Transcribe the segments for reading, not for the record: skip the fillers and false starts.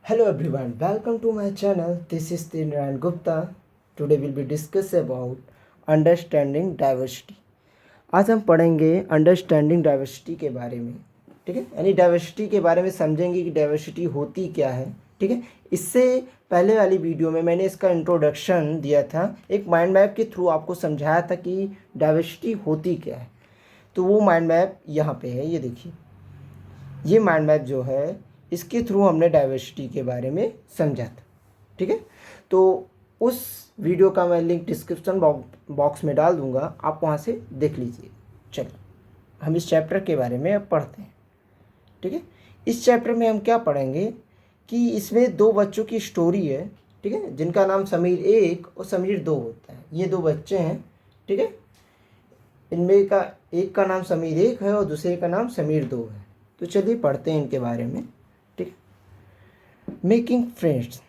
Hello everyone, welcome to my channel. This is Tinran Gupta. Today we'll be discuss about understanding diversity. आज हम पढ़ेंगे understanding diversity के बारे में, ठीक है। यानी डाइवर्सिटी के बारे में समझेंगे कि डाइवर्सिटी होती क्या है, ठीक है। इससे पहले वाली वीडियो में मैंने इसका इंट्रोडक्शन दिया था, एक माइंड मैप के थ्रू आपको समझाया था कि डाइवर्सिटी होती क्या है। तो वो माइंड मैप यहाँ पे है, ये देखिए। ये माइंड मैप जो है इसके थ्रू हमने डाइवर्सिटी के बारे में समझा था, ठीक है। तो उस वीडियो का मैं लिंक डिस्क्रिप्शन बॉक्स में डाल दूंगा, आप वहाँ से देख लीजिए। चलिए हम इस चैप्टर के बारे में अब पढ़ते हैं, ठीक है। इस चैप्टर में हम क्या पढ़ेंगे कि इसमें दो बच्चों की स्टोरी है, ठीक है, जिनका नाम समीर 1 और समीर 2 होता है। ये दो बच्चे हैं, ठीक है। इनमें का एक का नाम समीर 1 है और दूसरे का नाम समीर 2 है। तो चलिए पढ़ते हैं इनके बारे में, ठीक है। मेकिंग फ्रेंड्स,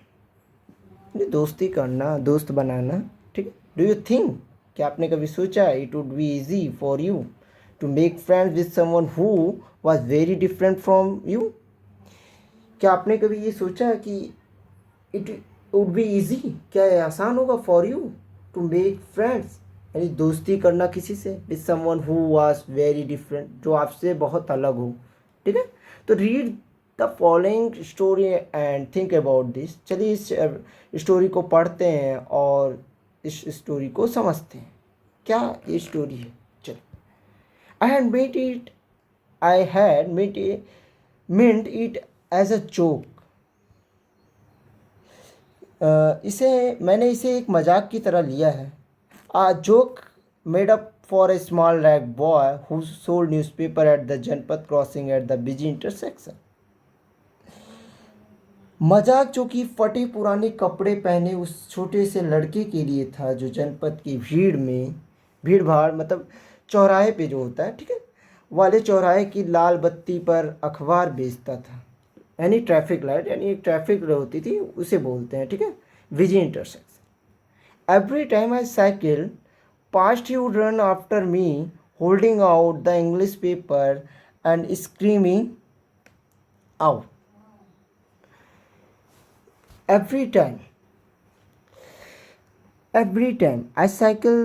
दोस्ती करना, दोस्त बनाना, ठीक है। डू यू थिंक, क्या आपने कभी सोचा it would be easy for you to make friends with someone who was very different from you. क्या आपने कभी ये सोचा कि इट वुड बी ईजी, क्या ये आसान होगा for you to make friends, यानी दोस्ती करना किसी से, with someone who was very different, जो आपसे बहुत अलग हो, ठीक है। तो read the following story and think about this. चलिए इस स्टोरी को पढ़ते हैं और इस स्टोरी को समझते हैं, क्या ये स्टोरी है। चलिए। I had made it I had made meant it as a joke. मैंने इसे एक मजाक की तरह लिया है। A joke made up for a small rag boy who sold newspaper at the Janpath crossing at the busy intersection. मजाक जो कि फटे पुराने कपड़े पहने उस छोटे से लड़के के लिए था, जो जनपथ की भीड़ भाड़ मतलब चौराहे पे जो होता है, ठीक है, वाले चौराहे की लाल बत्ती पर अखबार बेचता था। यानी ट्रैफिक लाइट, यानी एक ट्रैफिक होती थी, उसे बोलते हैं, ठीक है, busy intersection. Every time I cycle past he would run after me holding out the English paper and screaming out. Every time I cycle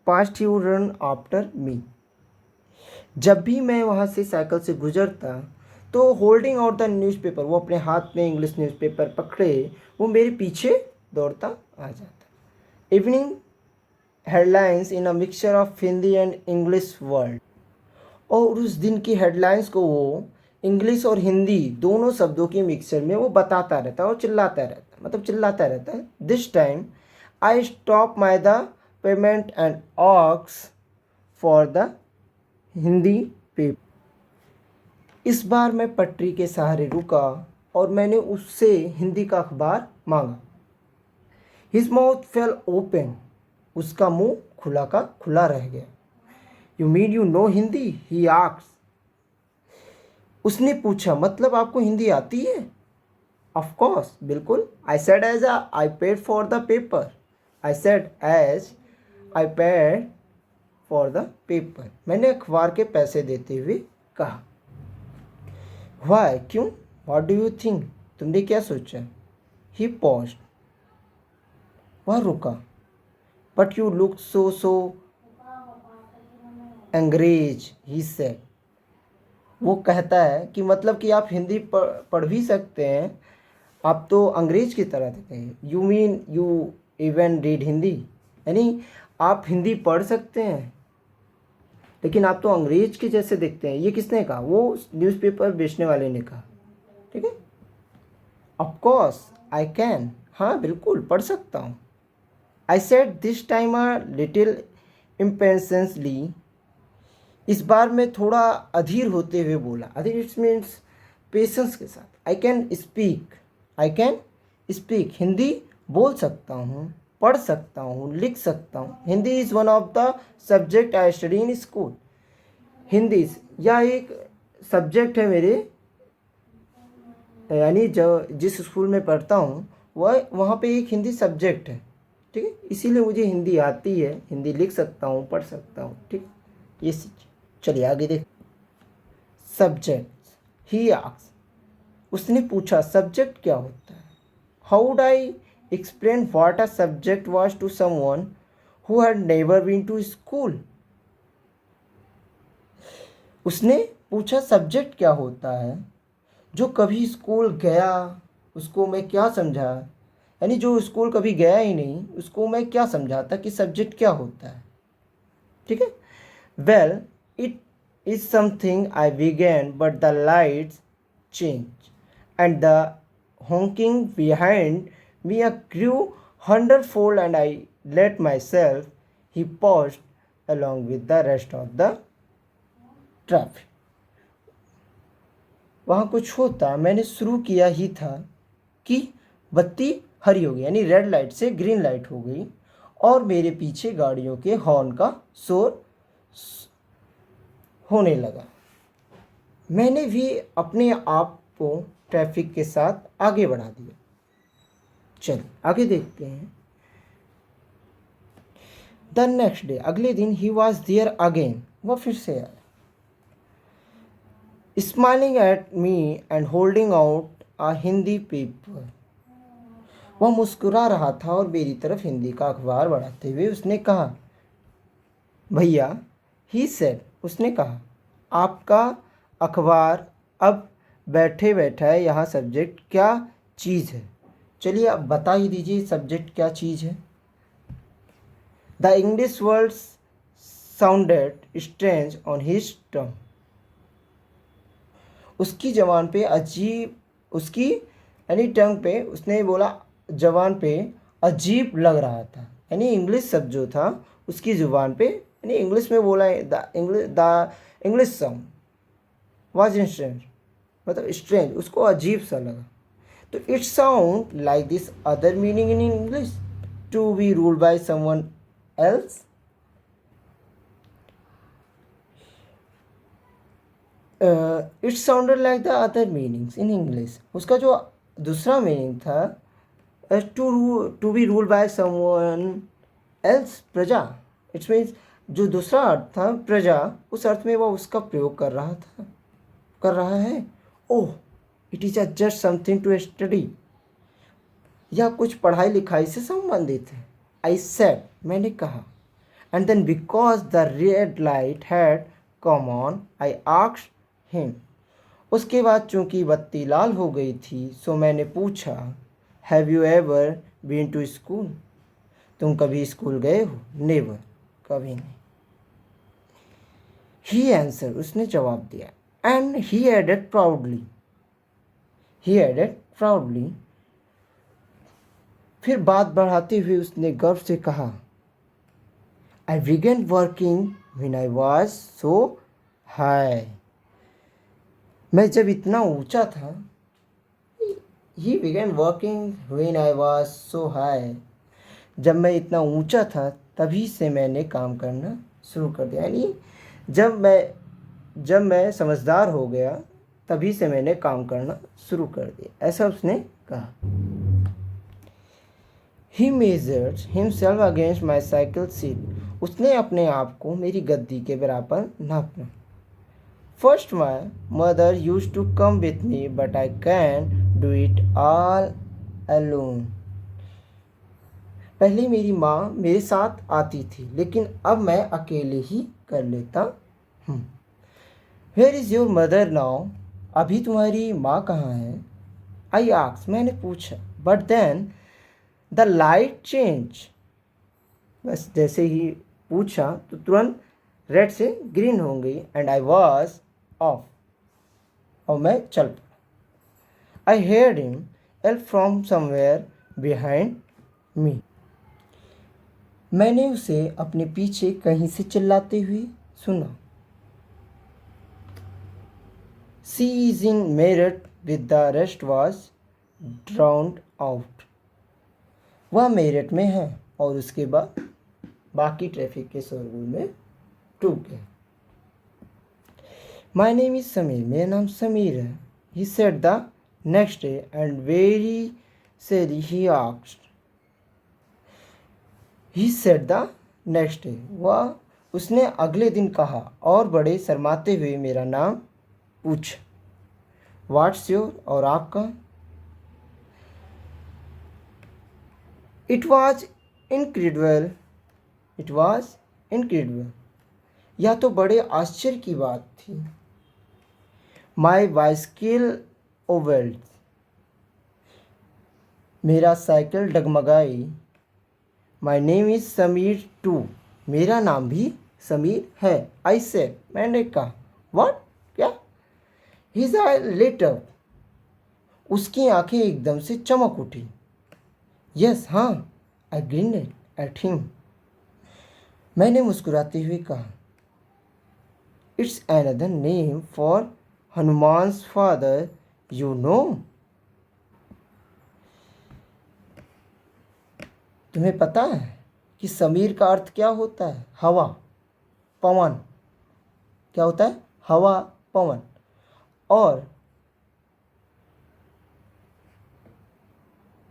past you run after me। जब भी मैं वहाँ से साइकिल से गुजरता तो होल्डिंग आउट द न्यूज़पेपर, वो अपने हाथ में इंग्लिश न्यूज़पेपर पकड़े वो मेरे पीछे दौड़ता आ जाता। Evening headlines in a mixture of Hindi and English word. और उस दिन की हेडलाइंस को वो इंग्लिश और हिंदी दोनों शब्दों के मिक्सचर में वो बताता रहता है और चिल्लाता रहता है, मतलब चिल्लाता रहता है। This time I stop my the payment and ऑक्स फॉर द हिंदी पेपर। इस बार मैं पटरी के सहारे रुका और मैंने उससे हिंदी का अखबार मांगा। हिज माउथ फेल ओपन, उसका मुंह खुला का खुला रह गया। You mean you know Hindi, he asked. उसने पूछा, मतलब आपको हिंदी आती है? ऑफ कोर्स, बिल्कुल। I said as I paid for the paper. I said as I paid for the paper, मैंने अखबार के पैसे देते हुए कहा। वाई, क्यों? व्हाट डू यू थिंक, तुमने क्या सोचा? ही पॉज्ड, वह रुका। बट यू लुक सो अंग्रेज, ही सेड। वो कहता है कि मतलब कि आप हिंदी पढ़ भी सकते हैं, आप तो अंग्रेज की तरह दिखते हैं। You mean you even read Hindi, यानी आप हिंदी पढ़ सकते हैं लेकिन आप तो अंग्रेज के जैसे दिखते हैं। ये किसने कहा? वो न्यूज़पेपर बेचने वाले ने कहा, ठीक है। ऑफ कोर्स आई कैन, हाँ बिल्कुल पढ़ सकता हूँ। I said this time a little impatiently, इस बार मैं थोड़ा अधीर होते हुए बोला। अधीर इट्स मीन्स पेशेंस के साथ। आई कैन स्पीक, हिंदी बोल सकता हूँ, पढ़ सकता हूँ, लिख सकता हूँ। Hindi is one of the subject I study in school. Hindi यह एक सब्जेक्ट है मेरे, यानी जो जिस स्कूल में पढ़ता हूँ वह वहाँ पे एक हिंदी सब्जेक्ट है, ठीक है। इसीलिए मुझे हिंदी आती है, हिंदी लिख सकता हूँ, पढ़ सकता हूँ, ठीक। ये चलिए आगे देख। सब्जेक्ट, ही आस्क्ड, उसने पूछा सब्जेक्ट क्या होता है? How would I explain what a subject was to someone who had never been to school. उसने पूछा सब्जेक्ट क्या होता है, जो कभी स्कूल गया उसको मैं क्या समझा, यानी जो स्कूल कभी गया ही नहीं उसको मैं क्या समझाता कि सब्जेक्ट क्या होता है। ठीक है। Well it is something I began but the lights change and the honking behind me grew hundredfold and I let myself he paused along with the rest of the traffic। वहाँ कुछ होता मैंने शुरू किया ही था कि बत्ती हरी हो गई, यानी रेड लाइट से ग्रीन लाइट हो गई और मेरे पीछे गाड़ियों के हॉर्न का शोर होने लगा। मैंने भी अपने आप को ट्रैफिक के साथ आगे बढ़ा दिया। चलिए आगे देखते हैं। द नेक्स्ट डे, अगले दिन ही वॉज देयर अगेन, वह फिर से आया, smiling at me and holding out a Hindi paper. वह मुस्कुरा रहा था और मेरी तरफ हिंदी का अखबार बढ़ाते हुए उसने कहा, भैया, ही सेड, उसने कहा, आपका अखबार अब बैठे बैठे यहाँ सब्जेक्ट क्या चीज़ है। चलिए अब बता ही दीजिए सब्जेक्ट क्या चीज़ है। The English word sounded strange on his टंग। उसकी जबान पे अजीब, उसकी यानी टंग पे, उसने बोला जबान पे अजीब लग रहा था, यानी इंग्लिश शब्द जो था उसकी जुबान पे, यानी इंग्लिश में बोला the English sound was strange, मतलब स्ट्रेंज, उसको अजीब सा लगा। तो it sound like this other meaning in English to be ruled by someone else. It sounded like the other meanings in English. उसका जो दूसरा मीनिंग था to be ruled by someone else, प्रजा। इट्स मीन्स जो दूसरा अर्थ था प्रजा, उस अर्थ में वह उसका प्रयोग कर रहा है। Oh, it is just something to study, यह कुछ पढ़ाई लिखाई से संबंधित है। आई सेड, मैंने कहा, and then because the red light had come on I asked him. उसके बाद चूंकि बत्ती लाल हो गई थी सो मैंने पूछा, have you ever been to school, तुम कभी स्कूल गए हो। नेवर, कभी नहीं। ही आंसर, उसने जवाब दिया। एंड ही एडेड प्राउडली, फिर बात बढ़ाते हुए उसने गर्व से कहा, I began working when I was so high. मैं जब इतना ऊंचा था, he began working when I was so high, जब मैं इतना ऊंचा था तभी से मैंने काम करना शुरू कर दिया, यानी जब मैं समझदार हो गया तभी से मैंने काम करना शुरू कर दिया, ऐसा उसने कहा। He measured himself against my cycle seat. उसने अपने आप को मेरी गद्दी के बराबर नापा। First my mother used to come with me, but I can't do it all alone. पहले मेरी माँ मेरे साथ आती थी, लेकिन अब मैं अकेले ही कर लेता हूँ। Where is your mother now? अभी तुम्हारी माँ कहाँ है? I asked, मैंने पूछा। But then the light change, बस जैसे ही पूछा तो तुरंत रेड से ग्रीन हो गई। एंड आई वॉज ऑफ, और मैं चल पड़ा। I heard him yell from somewhere behind me. मैंने उसे अपने पीछे कहीं से चिल्लाते हुए सुना। She is in Meerut with the rest was drowned out. वह मेरठ में है और उसके बाद बाकी ट्रैफिक के शोरगुल में डूब गया। माई नेम इज समीर, मेरा नाम समीर है। He said the next day and very sadly he asked. He said the next day, वह उसने अगले दिन कहा और बड़े शर्माते हुए मेरा नाम पूछा। व्हाट्स योर, और आपका। It was incredible, it was incredible, यह तो बड़े आश्चर्य की बात थी। माई बाइसिकल ओवेल्ड, मेरा साइकिल डगमगाई। My name is Sameer too, मेरा नाम भी समीर है। आई से, मैंने कहा। व्हाट, क्या? हिज आई लिट अप, उसकी आंखें एकदम से चमक उठी। यस, हाँ। आई ग्रिन्ड एट हिम, मैंने मुस्कुराते हुए कहा। It's another name for Hanuman's father, you know. तुम्हें पता है कि समीर का अर्थ क्या होता है? हवा, पवन। क्या होता है? हवा, पवन। और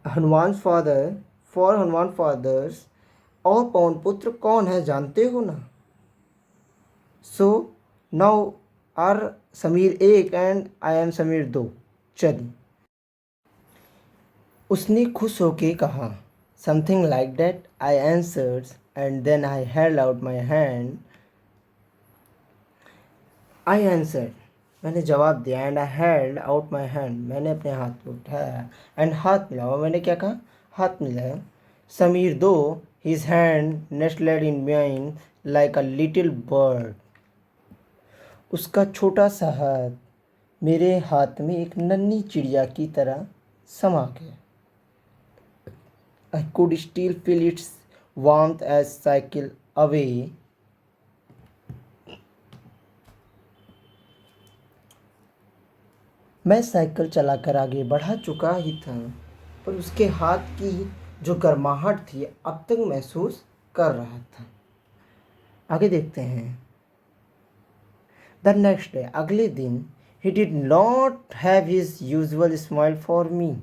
Hanuman father, for Hanuman fathers, और पवन पुत्र कौन है जानते हो ना? सो नाउ आर समीर एक एंड आई एम समीर दो। चलिए, उसने खुश होके कहा। Something like that, I answered, and then I held out my hand. I answered, मैंने जवाब दिया। And I held out my hand, मैंने अपने हाथ को उठाया। एंड हाथ मिलाया, मैंने क्या कहा? हाथ मिलाया। समीर दो, his hand nested in mine like a little bird, उसका छोटा सा हाथ मेरे हाथ में एक नन्ही चिड़िया की तरह समा गया। I could still feel its warmth as cycle away. मैं साइकिल चलाकर आगे बढ़ा चुका ही था, पर उसके हाथ की जो गर्माहट थी अब तक महसूस कर रहा था। आगे देखते हैं। द नेक्स्ट डे, अगले दिन, he did not have his usual smile for me,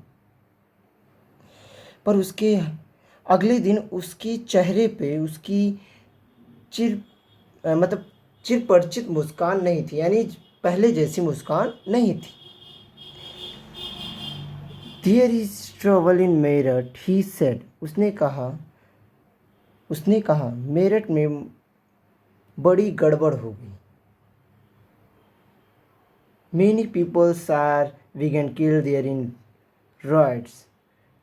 पर उसके अगले दिन उसके चेहरे पे उसकी चिर मतलब चिरपरिचित मुस्कान नहीं थी, यानी पहले जैसी मुस्कान नहीं थी। There is trouble in Meerut, he said, उसने कहा मेरठ में बड़ी गड़बड़ हो गई। मेनी पीपल्स आर वीगन किल देयर इन राइट्स,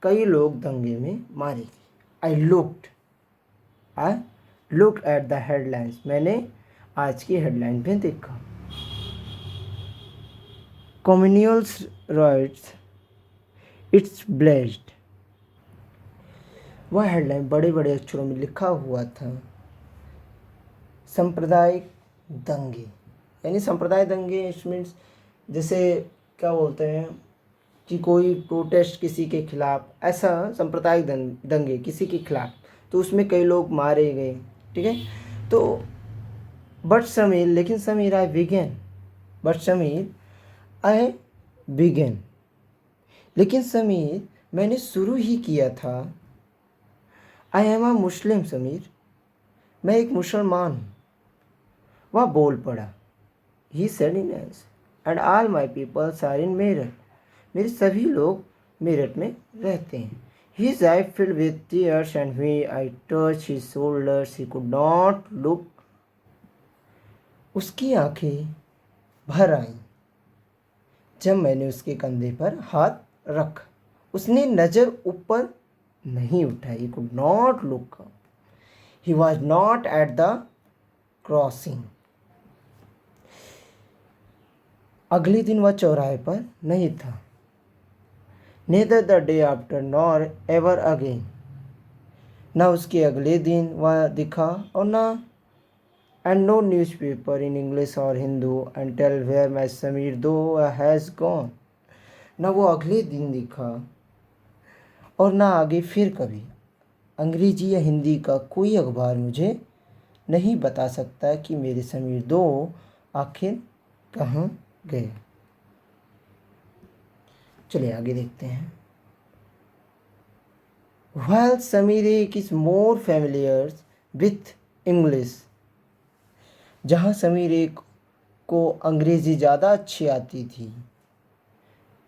कई लोग दंगे में मारे गए। I looked at the headlines, मैंने आज की हेडलाइन में देखा। कम्युनल्स राइट्स, इट्स ब्लेस्ड, वह हेडलाइन बड़े बड़े अक्षरों में लिखा हुआ था। सांप्रदायिक दंगे, यानी सांप्रदायिक दंगे इट मीन्स जैसे क्या बोलते हैं कि कोई प्रोटेस्ट किसी के खिलाफ, ऐसा सांप्रदायिक दंगे किसी के खिलाफ, तो उसमें कई लोग मारे गए। ठीक है, तो बट समीर, लेकिन Sameer I began, but Sameer I began, लेकिन समीर मैंने शुरू ही किया था। आई एम अ मुस्लिम समीर, मैं एक मुसलमान हूँ। वह बोल पड़ा। He said in and all my peoples are in Meerut, मेरे सभी लोग मेरठ में रहते हैं। His eye filled with tears and when I touched his shoulders he could not look, उसकी आंखें भर आईं जब मैंने उसके कंधे पर हाथ रखा। उसने नज़र ऊपर नहीं उठाई। He could not look up. He was not at the crossing. अगले दिन वह चौराहे पर नहीं था। Neither the day after nor ever again. न उसके अगले दिन वह दिखा और न and no newspaper in English or Hindu until where my Samir though has gone. न वो अगले दिन दिखा और न आगे फिर कभी। अंग्रेजी या हिंदी का कोई अखबार मुझे नहीं बता सकता कि मेरे समीर दो आखिर कहाँ गए। चलिए आगे देखते हैं। While Samir is more familiar with English, जहाँ समीर को अंग्रेज़ी ज़्यादा अच्छी आती थी,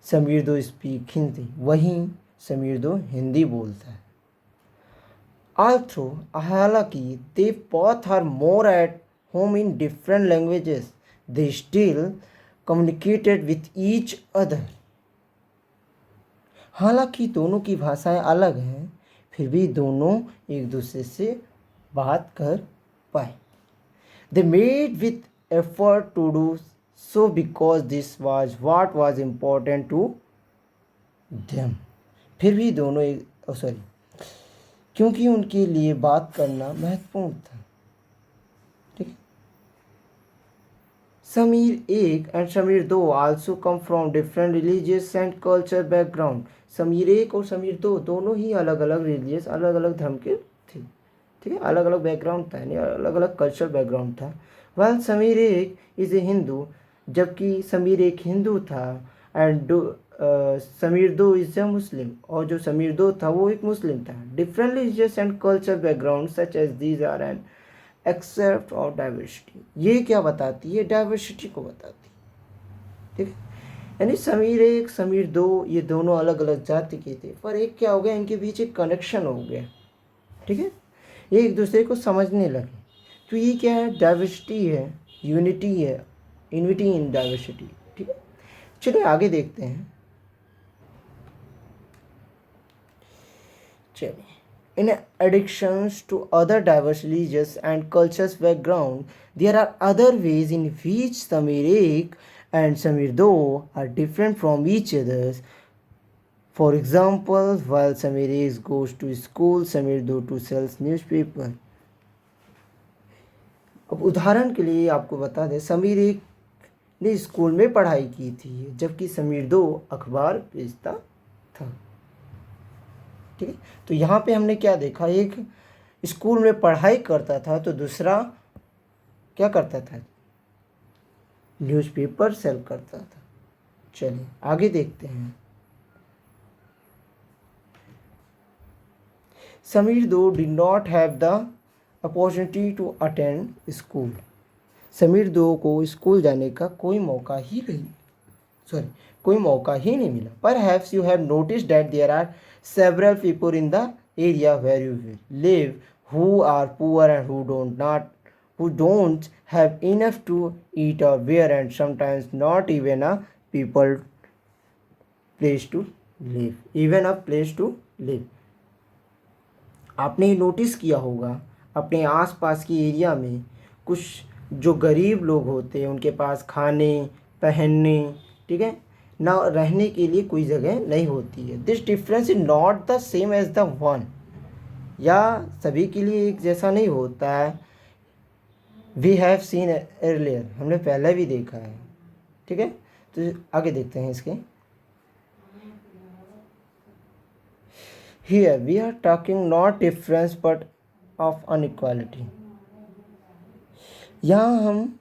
समीर दो स्पीक हिंदी, वहीं समीर दो हिंदी बोलता है। Although, हालांकि they both are more at home in different languages, they still communicated with each other. हालांकि दोनों की भाषाएं अलग हैं, फिर भी दोनों एक दूसरे से बात कर पाए. They made with effort to do so because this was what was important to them. फिर भी दोनों सॉरी क्योंकि उनके लिए बात करना महत्वपूर्ण था. ठीक है. समीर एक एंड समीर दो also come from different religious and culture background. Sameer एक और समीर दो दोनों ही अलग अलग रिलीजियस, अलग अलग धर्म के थे. ठीक है, अलग अलग बैकग्राउंड था, यानी अलग अलग कल्चर बैकग्राउंड था. वेल समीर एक इज़ ए हिंदू, जबकि समीर एक हिंदू था. एंड समीर दो इज़ ए मुस्लिम, और जो समीर दो था वो एक मुस्लिम था. Different religious and culture background such as these are an except of diversity. ये क्या बताती है? डाइवर्सिटी को बताती है. ठीक है, यानी समीर एक समीर दो ये दोनों अलग अलग जाति के थे, पर एक क्या हो गया, इनके बीच एक कनेक्शन हो गया. ठीक है, ये एक दूसरे को समझने लगे. तो ये क्या है? डाइवर्सिटी है, यूनिटी है, यूनिटी इन डाइवर्सिटी. ठीक है, चलिए आगे देखते हैं. चलिए, in additions to other diverse religious and cultures background, there are other ways in which Samir Ek and Samir Do are different from each other. For example, while Samir Ek goes to school, Samir Do to sells newspaper. अब उदाहरण के लिए आपको बता दें, समीर एक ने school में पढ़ाई की थी, जबकि समीर दो अखबार बेचता था. ठीक है, तो यहाँ पे हमने क्या देखा, एक स्कूल में पढ़ाई करता था तो दूसरा क्या करता था? न्यूज़पेपर सेल करता था. चलिए आगे देखते हैं. Samir Do did not have the opportunity to attend school. Samir Do को स्कूल जाने का कोई मौका ही नहीं मिला. Perhaps you have noticed that there are several people in the area where you live who are poor and who don't have enough to eat or wear, and sometimes not even a place to live. आपने notice किया होगा अपने आसपास की area में कुछ जो गरीब लोग होते हैं उनके पास खाने पहनने, ठीक है, ना रहने के लिए कोई जगह नहीं होती है. This difference is not the same as the one. या सभी के लिए एक जैसा नहीं होता है. वी हैव सीन अर्लियर, हमने पहले भी देखा है. ठीक है, तो आगे देखते हैं इसके. Here we are talking not difference but of inequality. यहाँ हम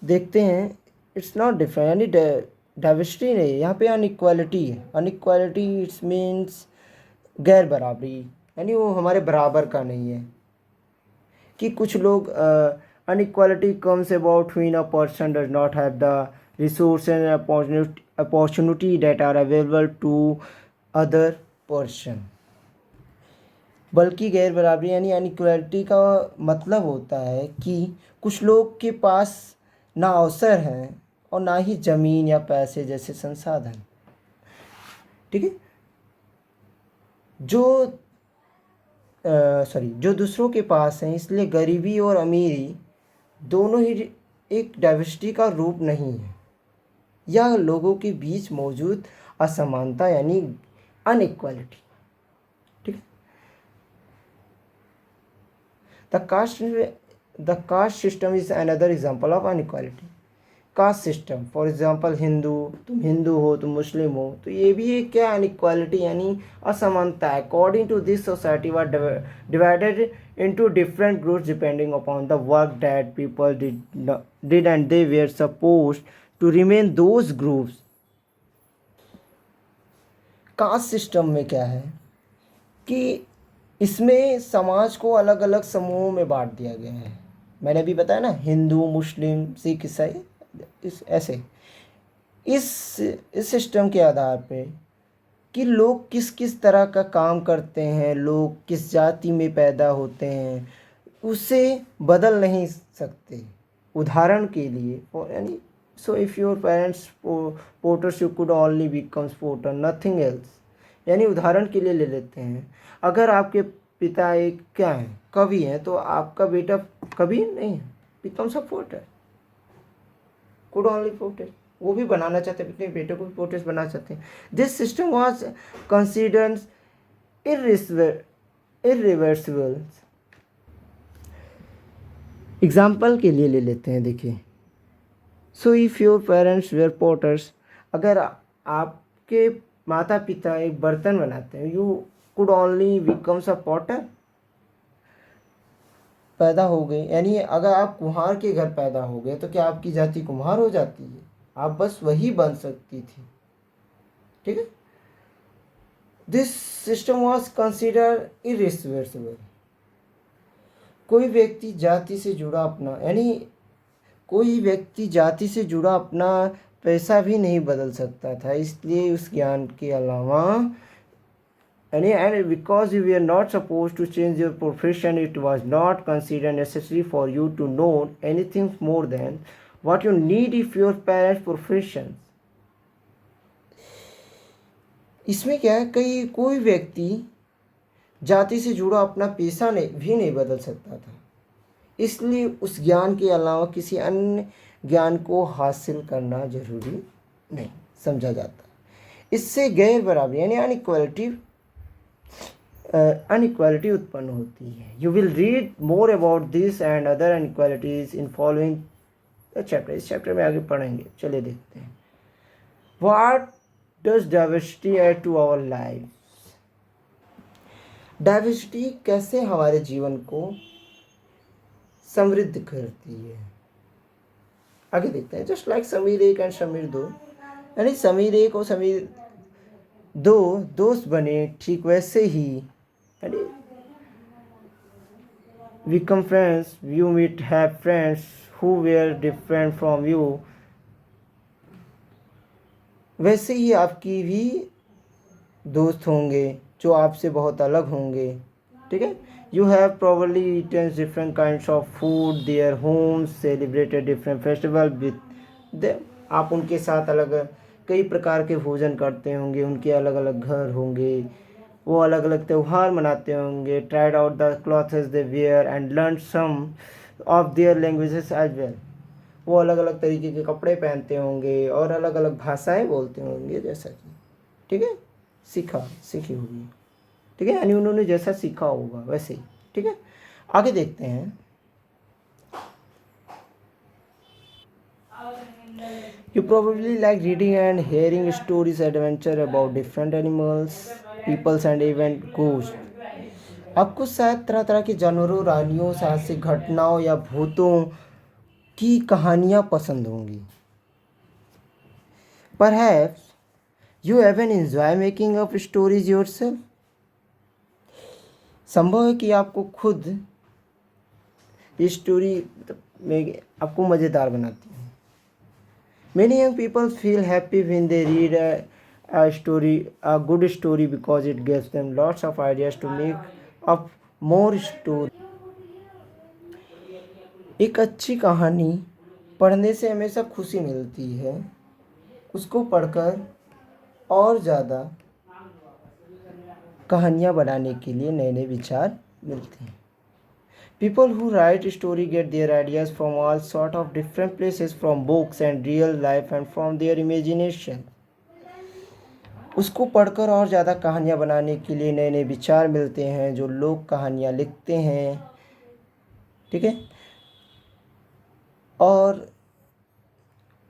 देखते हैं इट्स नॉट डिफरेंट, यानी डाइवर्सिटी नहीं, यहाँ पे अनइक्वालिटी है. अनइक्वालिटी इट्स मीन्स गैर बराबरी, यानी वो हमारे बराबर का नहीं है. कि कुछ लोग inequality comes about when a person does not have the resource and opportunity that are available to other person. बल्कि गैर बराबरी यानी अनइक्वालिटी का मतलब होता है कि कुछ लोग के पास ना अवसर हैं और ना ही ज़मीन या पैसे जैसे संसाधन. ठीक है, जो दूसरों के पास हैं, इसलिए गरीबी और अमीरी दोनों ही एक डाइवर्सिटी का रूप नहीं है. यह लोगों के बीच मौजूद असमानता यानी अनइक्वालिटी. ठीक है, the caste system is another example of inequality. Caste system, for example Hindu, तुम हिंदू हो, तुम मुस्लिम हो, तो ये भी एक क्या अनइक्वालिटी यानी असमानता है. According to this society were divided into different groups depending upon the work that people did and they were supposed to remain those groups. Caste system में क्या है कि इसमें समाज को अलग अलग समूहों में बांट दिया गया है. मैंने अभी बताया ना, हिंदू, मुस्लिम, सिख, ईसाई, इस सिस्टम के आधार पे कि लोग किस किस तरह का काम करते हैं, लोग किस जाति में पैदा होते हैं, उसे बदल नहीं सकते। उदाहरण के लिए यानी सो if your parents porters you could only becomes porter nothing else. यानी उदाहरण के लिए ले लेते हैं, अगर आपके पिता एक क्या है, कवि हैं, तो आपका बेटा कवि नहीं है, becomes a porter, could only porter. वो भी बनाना चाहते हैं, अपने बेटे को भी पोर्ट्रेट बना चाहते हैं। This system was considered irreversible. Example के लिए ले लेते हैं, देखिए, so if your parents were porters, अगर आपके माता पिता एक बर्तन बनाते हैं, you could only becomes a potter, पैदा हो गए, यानी अगर आप कुम्हार के घर पैदा हो गए तो क्या आपकी जाति कुम्हार हो जाती है? आप बस वही बन सकती थी, ठीक है। This system was consider irreversible. कोई व्यक्ति जाति से जुड़ा अपना यानी कोई व्यक्ति जाति से जुड़ा अपना पैसा भी नहीं बदल सकता था, इसलिए उस ज्ञान के अलावा यानी and because you were not supposed to change your profession, it was not considered necessary for you to know anything more than what you need if your parents' profession। इसमें क्या है, कोई व्यक्ति जाति से जुड़ा अपना पेशा भी नहीं बदल सकता था, इसलिए उस ज्ञान के अलावा किसी अन्य ज्ञान को हासिल करना जरूरी नहीं समझा जाता। इससे गैर बराबरी यानी अनइक्वालिटी उत्पन्न होती है। You will read more about this and other inequalities in following chapter. इस चैप्टर में आगे पढ़ेंगे, चलिए देखते हैं। What does diversity add to our life? Diversity कैसे हमारे जीवन को समृद्ध करती है, आगे देखते हैं। जस्ट लाइक समीर एक एंड समीर दो, यानी समीर एक और समीर दो दोस्त बने, ठीक वैसे ही यानी become friends, you might have friends who were different from you, वैसे ही आपकी भी दोस्त होंगे जो आपसे बहुत अलग होंगे, ठीक है। You have probably eaten different kinds of food, their homes celebrated different festival with them। आप उनके साथ अलग कई प्रकार के भोजन करते होंगे, उनके अलग अलग घर होंगे, वो अलग अलग त्यौहार मनाते होंगे। Tried out the clothes they wear and learn some of their languages as well. वो अलग अलग तरीके के कपड़े पहनते होंगे और अलग अलग भाषाएं बोलते होंगे, जैसा कि, ठीक है, सीखी होगी, ठीक है, यानी उन्होंने जैसा सीखा होगा वैसे ही, ठीक है। आगे देखते हैं। You probably like reading and hearing stories, adventure about different animals, peoples and even ghosts। आपको शायद तरह तरह के जानवरों, रानियों, साहसिक घटनाओं या भूतों की कहानियाँ पसंद होंगी। Perhaps you even enjoy making up stories yourself। संभव है कि आपको खुद ये स्टोरी में आपको मज़ेदार बनाती है। Many young people feel happy when they read a good story because it gives them lots of ideas to make up more story। एक अच्छी कहानी पढ़ने से हमेशा खुशी मिलती है, उसको पढ़कर और ज़्यादा कहानियाँ बनाने के लिए नए नए विचार मिलते हैं। People who write story get their ideas from all sort of different places, from books and real life and from their imagination। उसको पढ़कर और ज़्यादा कहानियाँ बनाने के लिए नए नए विचार मिलते हैं जो लोग कहानियाँ लिखते हैं, ठीक है। और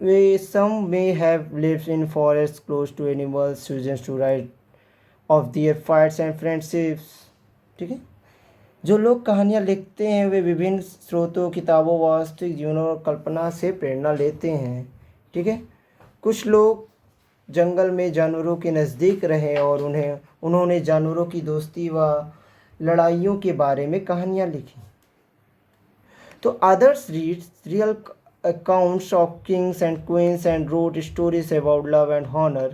वे some may have lived in forests close to animals, chooses to write of their fights and friendships, ठीक है। जो लोग कहानियाँ लिखते हैं वे विभिन्न स्रोतों, किताबों, वास्तविक जीवन और कल्पना से प्रेरणा लेते हैं, ठीक है। कुछ लोग जंगल में जानवरों के नज़दीक रहे और उन्होंने जानवरों की दोस्ती व लड़ाइयों के बारे में कहानियाँ लिखी। तो others read real accounts of kings and queens and wrote stories about love and honor,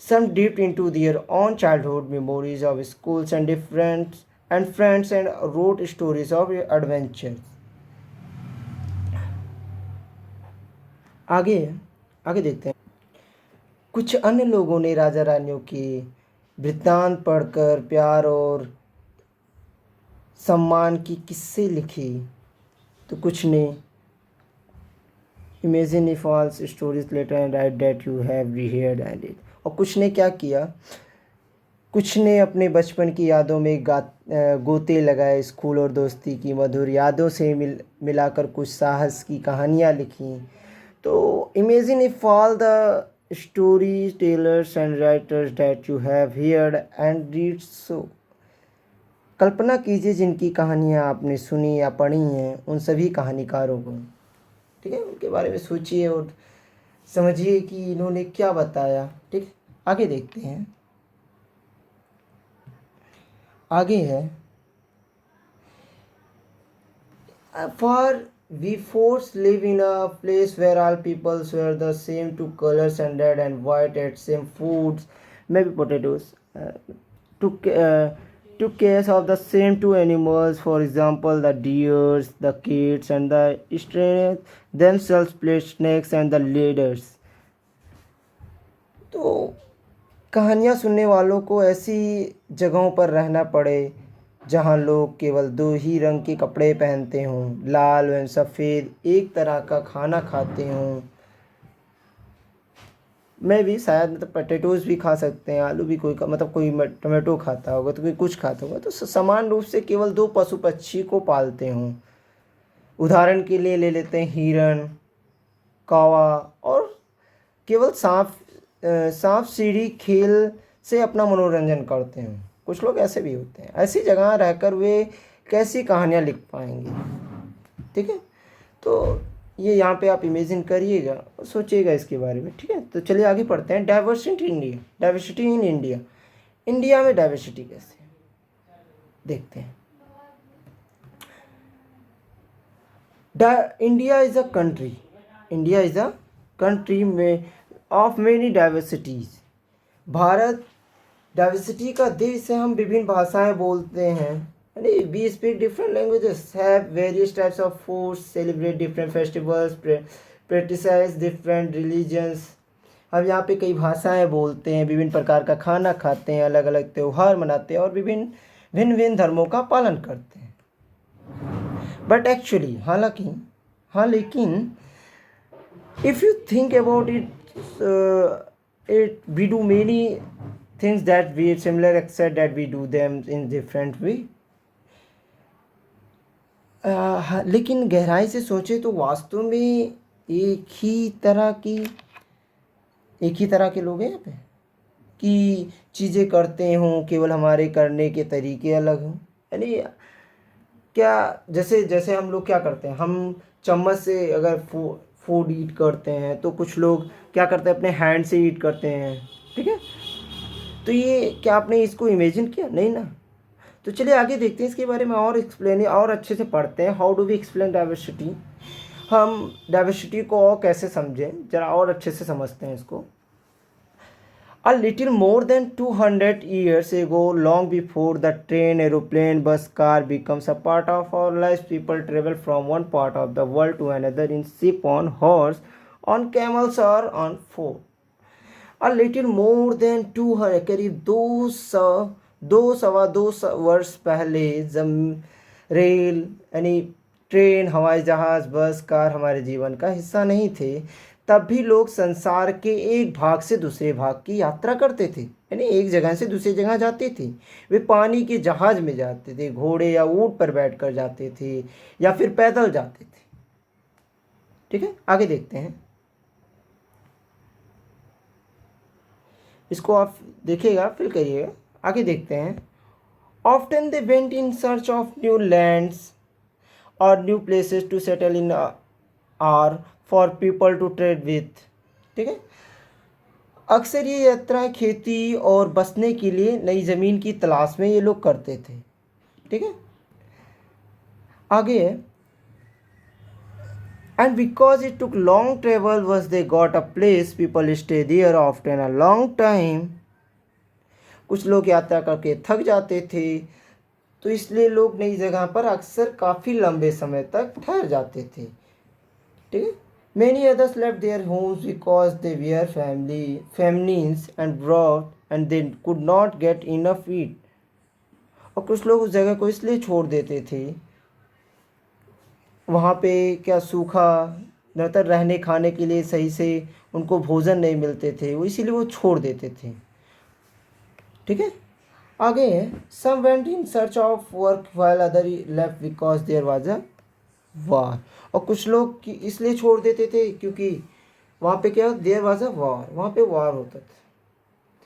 Some dipped into their own childhood memories of schools and different and friends and wrote stories of adventures. आगे आगे देखते हैं। कुछ अन्य लोगों ने राजा रानियों के वृत्तांत पढ़कर प्यार और सम्मान की किस्से लिखे। तो कुछ ने imagine a false stories later and write that you have reheard and it. और कुछ ने क्या किया, कुछ ने अपने बचपन की यादों में गोते लगाए, स्कूल और दोस्ती की मधुर यादों से मिलाकर कुछ साहस की कहानियाँ लिखी। तो imagine if all the storytellers and writers that you have heard and read so. कल्पना कीजिए जिनकी कहानियाँ आपने सुनी या पढ़ी हैं, उन सभी कहानीकारों को, ठीक है, उनके बारे में सोचिए और समझिए कि इन्होंने क्या बताया। ठीक, आगे देखते हैं। आगे है for we force live in a place where all peoples wear the same two colors and red and white at same foods, maybe potatoes, took took care of the same two animals, for example the deers, the kids and the strays themselves played snakes and the leaders। तो कहानियाँ सुनने वालों को ऐसी जगहों पर रहना पड़े जहाँ लोग केवल दो ही रंग के कपड़े पहनते हों, लाल व सफ़ेद, एक तरह का खाना खाते हों। मैं भी शायद मतलब पोटैटोज़ भी खा सकते हैं, आलू भी कोई मतलब कोई टमाटो खाता होगा तो कोई कुछ खाता होगा, तो समान रूप से केवल दो पशु पक्षी को पालते हों। उदाहरण के लिए ले लेते हैं हिरन, कौवा और केवल सांप सीढ़ी खेल से अपना मनोरंजन करते हैं। कुछ लोग ऐसे भी होते हैं। ऐसी जगह रहकर वे कैसी कहानियाँ लिख पाएंगे। ठीक है, तो ये यहाँ पे आप इमेजिन करिएगा और सोचिएगा इसके बारे में। ठीक है, तो चलिए आगे पढ़ते हैं। Diversity in India. इंडिया में डाइवर्सिटी कैसे है देखते हैं। इंडिया इज़ अ कंट्री में ऑफ मेनी डाइवर्सिटीज़। भारत डाइवर्सिटी का देश है। हम विभिन्न भाषाएं बोलते हैं, we speak different languages, have various types of foods, celebrate different festivals, practise different religions. हम यहाँ पे कई भाषाएं बोलते हैं, विभिन्न प्रकार का खाना खाते हैं, अलग अलग त्यौहार मनाते हैं और भिन्न धर्मों का पालन करते हैं। बट एक्चुअली लेकिन if you think about it we do many things that we similar except that we do them in different way। लेकिन गहराई से सोचे तो वास्तव में एक ही तरह के लोग हैं यहाँ पे कि चीज़ें करते हों, केवल हमारे करने के तरीके अलग हों। यानी क्या जैसे हम लोग क्या करते हैं, हम चम्मच से अगर फूड ईट करते हैं तो कुछ लोग क्या करते हैं, अपने हैंड से ईट करते हैं। ठीक है, तो ये क्या आपने इसको इमेजिन किया? नहीं ना। तो चलिए आगे देखते हैं इसके बारे में और अच्छे से पढ़ते हैं। How do we explain diversity. हम डाइवर्सिटी को और कैसे समझें, जरा और अच्छे से समझते हैं इसको। A little more than 200 years ago, long before the train, aeroplane, bus, car becomes a part of our lives, people travel from one part of the world to another in ship, on horse, on camels or on foot। A little more than 200, करीब 200 वर्ष पहले rail यानी train, हवाई जहाज़, बस, car हमारे जीवन का हिस्सा नहीं थे। तब भी लोग संसार के एक भाग से दूसरे भाग की यात्रा करते थे, यानी एक जगह से दूसरी जगह जाते थे। वे पानी के जहाज़ में जाते थे, घोड़े या ऊँट पर बैठकर जाते थे या फिर पैदल जाते थे। ठीक है, आगे देखते हैं। इसको आप देखिएगा, फिल करिएगा। आगे देखते हैं। Often they went in search of new lands और new places to settle in or for people to trade with. ठीक है, अक्सर ये यात्राएं खेती और बसने के लिए नई ज़मीन की तलाश में ये लोग करते थे। ठीक है, आगे है। And because it took long travel, once they got a place, people stay there often a long time. कुछ लोग यात्रा करके थक जाते थे, तो इसलिए लोग नई जगह पर अक्सर काफ़ी लंबे समय तक ठहर जाते थे। ठीक है। Many others left their homes because they were feminines and broad and they could not get enough eat. और कुछ लोग उस जगह को इसलिए छोड़ देते थे, वहाँ पे क्या सूखा ज़्यादातर रहने खाने के लिए सही से उनको भोजन नहीं मिलते थे, वो इसीलिए वो छोड़ देते थे। ठीक है। आगे है, some went in search of work while other left because there was a war. और कुछ लोग इसलिए छोड़ देते थे क्योंकि वहाँ पे क्या, देयर वाज अ वार, वहाँ पे वार होता था।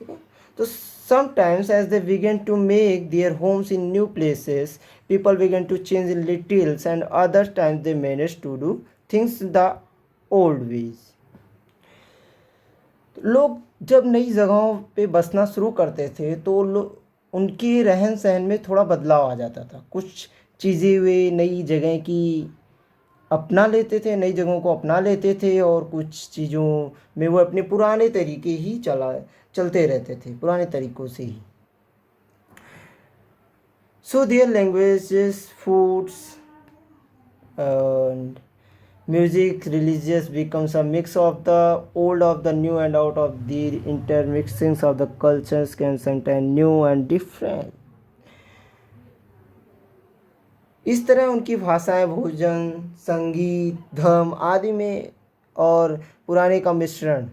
ठीक है। तो sometimes as they began to make their homes in new places, people began to change in details and other times they managed to do things the old ways. लोग जब नई जगहों पे बसना शुरू करते थे तो उनके रहन सहन में थोड़ा बदलाव आ जाता था। कुछ चीज़ें वे नई जगह की अपना लेते थे, नई जगहों को अपना लेते थे, और कुछ चीज़ों में वो अपने पुराने तरीके ही चलते रहते थे, पुराने तरीक़ों से ही। So their languages, foods and music, religious becomes a mix of the old of the new, and out of the intermixings of the cultures can sometimes new and different. इस तरह उनकी भाषाएं, भोजन, संगीत, धर्म आदि में और पुराने का मिश्रण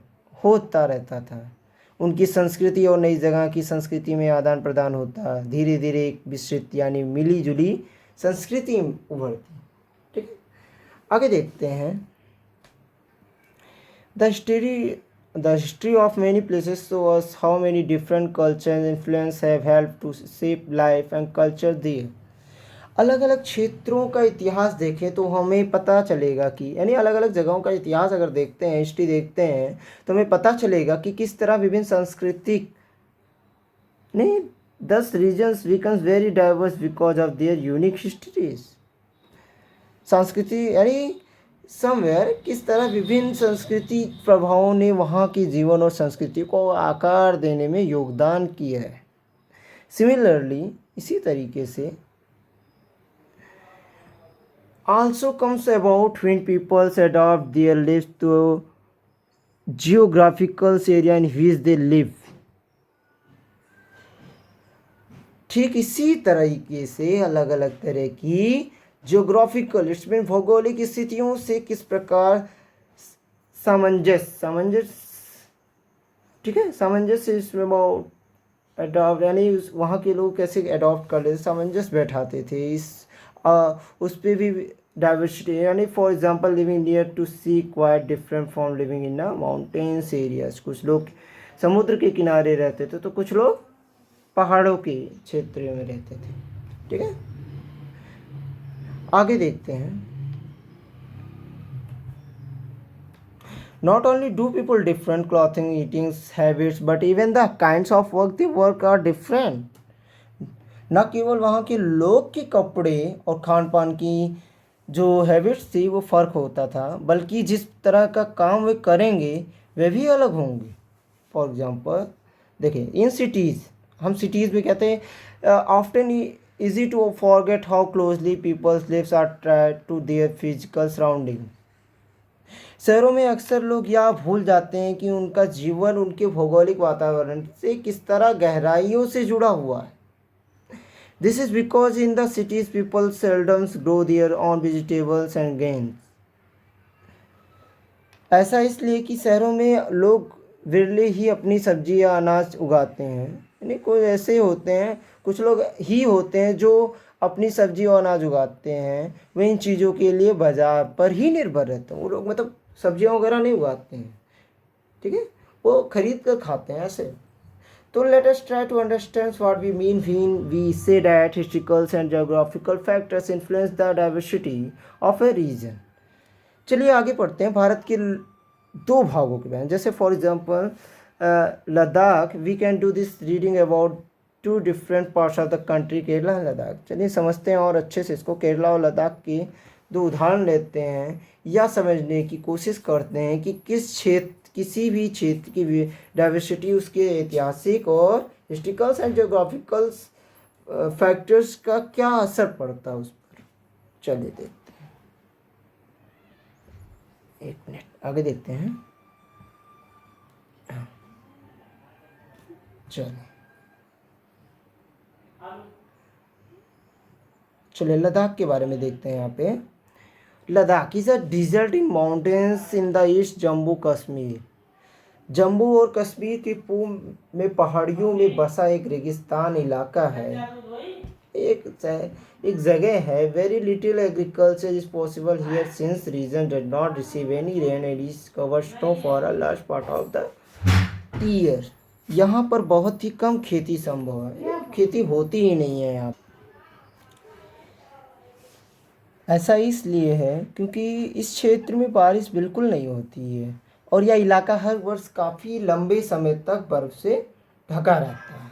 होता रहता था। उनकी संस्कृति और नई जगह की संस्कृति में आदान प्रदान होता, धीरे धीरे एक विस्तृत यानी मिली जुली संस्कृति उभरती। ठीक है। आगे देखते हैं, the history of many places show us how many different culture influence have helped to shape life and culture there. अलग अलग क्षेत्रों का इतिहास देखें तो हमें पता चलेगा कि, यानी अलग अलग जगहों का इतिहास अगर देखते हैं, हिस्ट्री देखते हैं, तो हमें पता चलेगा कि किस तरह विभिन्न सांस्कृतिक नहीं, this regions becomes very diverse because of their unique histories. संस्कृति यानी समवेयर किस तरह विभिन्न सांस्कृतिक प्रभावों ने वहाँ के जीवन और संस्कृति को आकार देने में योगदान किया है। सिमिलरली, इसी तरीके से also comes about when people adapt their lives to geographical area in which they live. ठीक इसी तरीके से अलग अलग तरह की जियोग्राफिकल, इसमें भौगोलिक स्थितियों से किस प्रकार सामंजस्य, ठीक है, सामंजस्य इसमें अबाउट अडॉप्ट, यानी वहाँ के लोग कैसे अडॉप्ट कर लेते, सामंजस्य बैठाते थे, उस पर भी डाइवर्सिटी, यानी for example living near to sea quite different from living in a mountains areas. कुछ लोग समुद्र के किनारे रहते थे तो कुछ लोग पहाड़ों के क्षेत्र में रहते थे। ठीक है। आगे देखते हैं, not only do people different clothing, eating habits, but even the kinds of work they work are different. न केवल वहाँ के लोग के कपड़े और खान पान की जो हैबिट्स थी वो फ़र्क होता था, बल्कि जिस तरह का काम वे करेंगे वे भी अलग होंगे। फॉर एग्जांपल देखिए, इन सिटीज़, हम सिटीज़ में कहते हैं often easy to forget how closely peoples lives are tied to their physical surrounding. शहरों में अक्सर लोग यह भूल जाते हैं कि उनका जीवन उनके भौगोलिक वातावरण से किस तरह गहराइयों से जुड़ा हुआ है। This is because in the cities people seldom grow their own vegetables and grains. ऐसा इसलिए कि शहरों में लोग विरले ही अपनी सब्जी या अनाज उगाते हैं, यानी कोई ऐसे होते हैं, कुछ लोग ही होते हैं जो अपनी सब्जी और अनाज उगाते हैं, वे इन चीज़ों के लिए बाज़ार पर ही निर्भर रहते हैं। वो लोग मतलब सब्जियां वगैरह नहीं उगाते हैं, ठीक है, वो खरीद कर खाते हैं ऐसे। So let us try to understand what we mean when we say that historical and geographical factors influence the diversity of a region. चलिए आगे पढ़ते हैं भारत के दो भागों के बारे में। जैसे for example Ladakh, we can do this reading about two different parts of the country, Kerala and Ladakh. चलिए समझते हैं और अच्छे से इसको, केरला और लद्दाख के दो उदाहरण लेते हैं या समझने की कोशिश करते हैं कि किसी भी क्षेत्र की डाइवर्सिटी उसके ऐतिहासिक और हिस्टोरिकल्स एंड जोग्राफिकल्स फैक्टर्स का क्या असर पड़ता है उस पर। चलिए देखते हैं, एक मिनट आगे देखते हैं। चलिए लद्दाख के बारे में देखते हैं। यहाँ पे Ladakh is a desert in mountains in the east Jammu Kashmir. Jammu और कश्मीर के पूर्व में पहाड़ियों में बसा एक रेगिस्तान इलाका है। एक जगह है। Very little agriculture is possible here since region does not receive any rain and is covered snow for a large part of the year. यहाँ पर बहुत ही कम खेती संभव है, खेती होती ही नहीं है यहाँ। ऐसा इसलिए है क्योंकि इस क्षेत्र में बारिश बिल्कुल नहीं होती है और यह इलाका हर वर्ष काफ़ी लंबे समय तक बर्फ से ढका रहता है।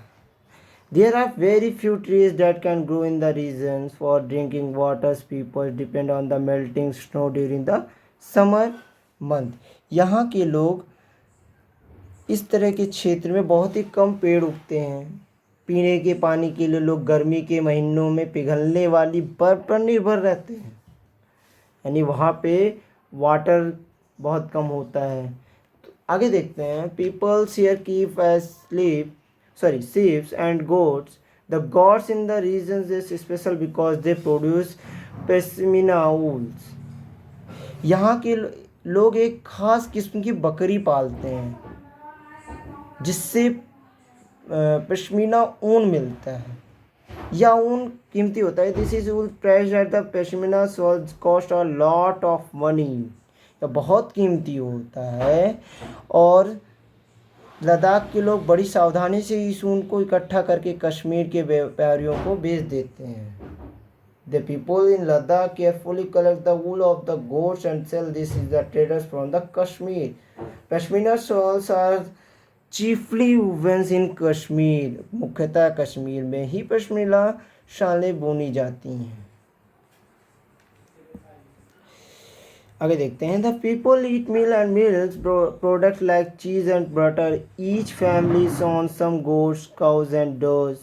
There are very few trees that can grow in the regions for drinking water. People depend on the melting snow during the summer month. यहाँ के लोग इस तरह के क्षेत्र में बहुत ही कम पेड़ उगते हैं। पीने के पानी के लिए लोग गर्मी के महीनों में पिघलने वाली बर्फ पर निर्भर रहते हैं, यानी वहाँ पे वाटर बहुत कम होता है। तो आगे देखते हैं। Peoples here keep as sheep and goats. The goats in the regions is special because they produce pashmina wools. यहाँ के लोग एक खास किस्म की बकरी पालते हैं जिससे पश्मीना ऊन मिलता है। यह ऊन कीमती होता है। This is wool priced at the pashmina shawls cost a lot of money. यह बहुत कीमती होता है और लद्दाख के लोग बड़ी सावधानी से इस ऊन को इकट्ठा करके कश्मीर के व्यापारियों को बेच देते हैं। The people in Ladakh carefully collect the wool of the goats and sell this is the traders from the Kashmir. Pashmina shawls are chiefly woven in Kashmir. मुख्यतः कश्मीर में ही पश्मीना शालें बुनी जाती हैं। आगे देखते हैं। The people eat meat and milk product like cheese and butter. Each family own some goats cows and dogs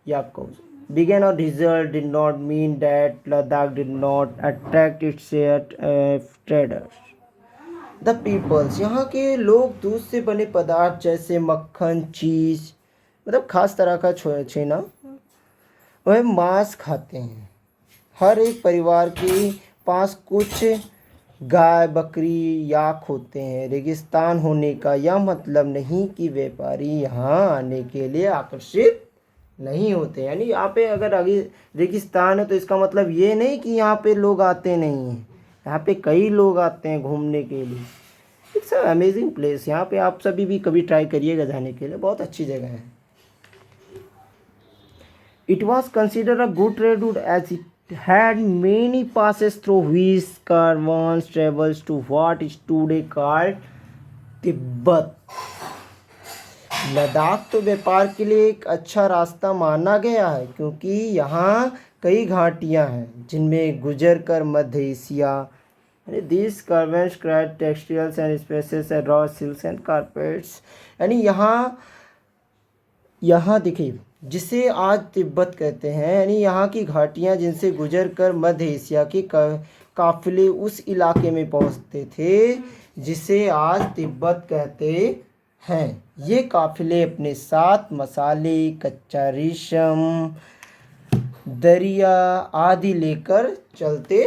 या cows. Began or result did not mean that Ladakh did not attract its traders. The peoples यहाँ के लोग दूध से बने पदार्थ जैसे मक्खन, चीज, मतलब खास तरह का छेना, वह मांस खाते हैं। हर एक परिवार के पास कुछ गाय, बकरी, याक होते हैं। रेगिस्तान होने का यह मतलब नहीं कि व्यापारी यहाँ आने के लिए आकर्षित नहीं होते। यानी यहाँ पे अगर आगे रेगिस्तान है तो इसका मतलब ये नहीं कि यहाँ पे लोग आते नहीं हैं। यहाँ पे कई लोग आते हैं घूमने के लिए। It's a amazing place. यहाँ पे आप सभी भी कभी ट्राई करिएगा जाने के लिए, बहुत अच्छी जगह है। It was consider a good trade route as it had many passes through which caravans travels to what is today called Tibet. Ladakh तो व्यापार के लिए एक अच्छा रास्ता माना गया है क्योंकि यहाँ कई घाटियाँ हैं जिनमें गुजर कर मध्य एशिया, यानी this caravans carried textiles and spices and raw silks and carpets। यानी यहाँ देखिए जिसे आज तिब्बत कहते हैं, यानी यहाँ की घाटियाँ जिनसे गुजर कर मध्य एशिया के काफिले उस इलाके में पहुँचते थे जिसे आज तिब्बत कहते हैं। ये काफिले अपने साथ मसाले, कच्चा रेशम, दरिया आदि लेकर चलते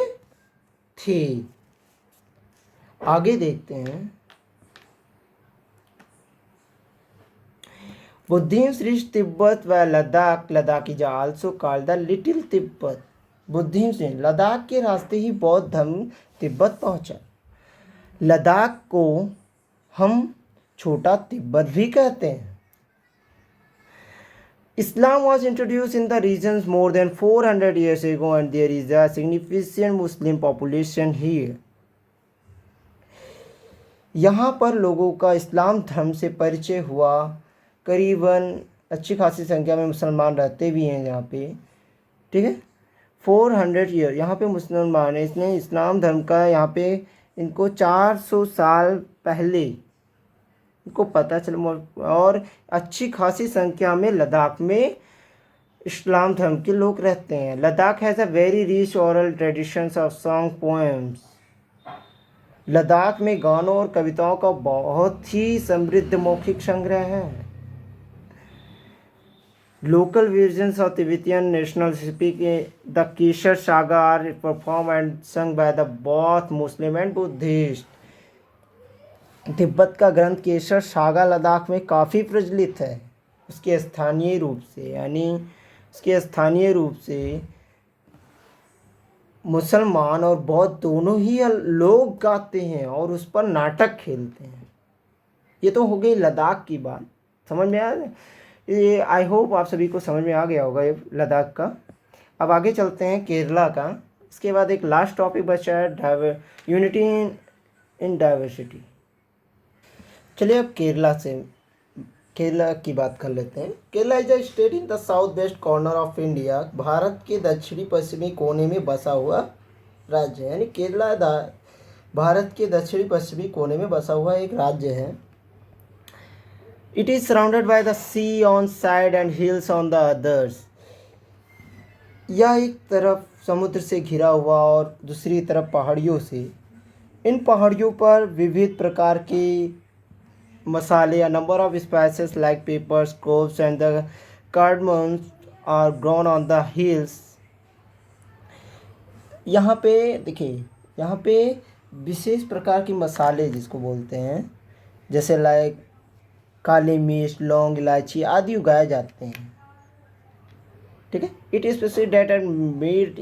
थे। आगे देखते हैं। Buddhism reached Tibet via Ladakh. Ladakh is also called the Little Tibet. Buddhism से लद्दाख के रास्ते ही बौद्ध धर्म तिब्बत पहुंचा। लद्दाख को हम छोटा तिब्बत भी कहते हैं। Islam was introduced in the regions more than 400 years ago and there is a significant Muslim population here. यहाँ पर लोगों का इस्लाम धर्म से परिचय हुआ। करीबन अच्छी खासी संख्या में मुसलमान रहते भी हैं यहाँ पे, ठीक है। 400 ईयर यहाँ पे मुसलमान है, इसने इस्लाम धर्म का यहाँ पे इनको 400 साल पहले इनको पता चला, और अच्छी खासी संख्या में लद्दाख में इस्लाम धर्म के लोग रहते हैं। Ladakh has a very rich oral traditions of song poems. Ladakh में गानों और कविताओं का बहुत ही समृद्ध मौखिक संग्रह है। Local versions of Tibetan national speak the Kesar saga are perform and sung by the बौद्ध मुस्लिम एंड बुद्धिस्ट। तिब्बत का ग्रंथ केसर सागा लद्दाख में काफ़ी प्रचलित है। उसके स्थानीय रूप से मुसलमान और बौद्ध दोनों ही लोग गाते हैं और उस पर नाटक खेलते हैं। ये तो हो गई लद्दाख की बात, समझ में आया? ये आई होप आप सभी को समझ में आ गया होगा ये लद्दाख का। अब आगे चलते हैं केरला का। इसके बाद एक लास्ट टॉपिक बचा है यूनिटी इन डाइवर्सिटी। चलिए अब केरला की बात कर लेते हैं। Kerala is a state in the south west corner of India. Bharat के दक्षिणी पश्चिमी कोने में बसा हुआ राज्य है। यानी केरला भारत के दक्षिणी पश्चिमी कोने में बसा हुआ एक राज्य है। It is surrounded by the sea on side and hills on the others. यह एक तरफ समुद्र से घिरा हुआ और दूसरी तरफ पहाड़ियों से। इन पहाड़ियों पर विविध प्रकार के मसाले, a number of spices like peppers, cloves and the cardamom are grown on the hills। यहाँ पे देखिए, यहाँ पे विशेष प्रकार के मसाले जिसको बोलते हैं, जैसे लाइक काली मिर्च, लौंग, इलायची आदि उगाए जाते हैं। ठीक है। It is specific date and made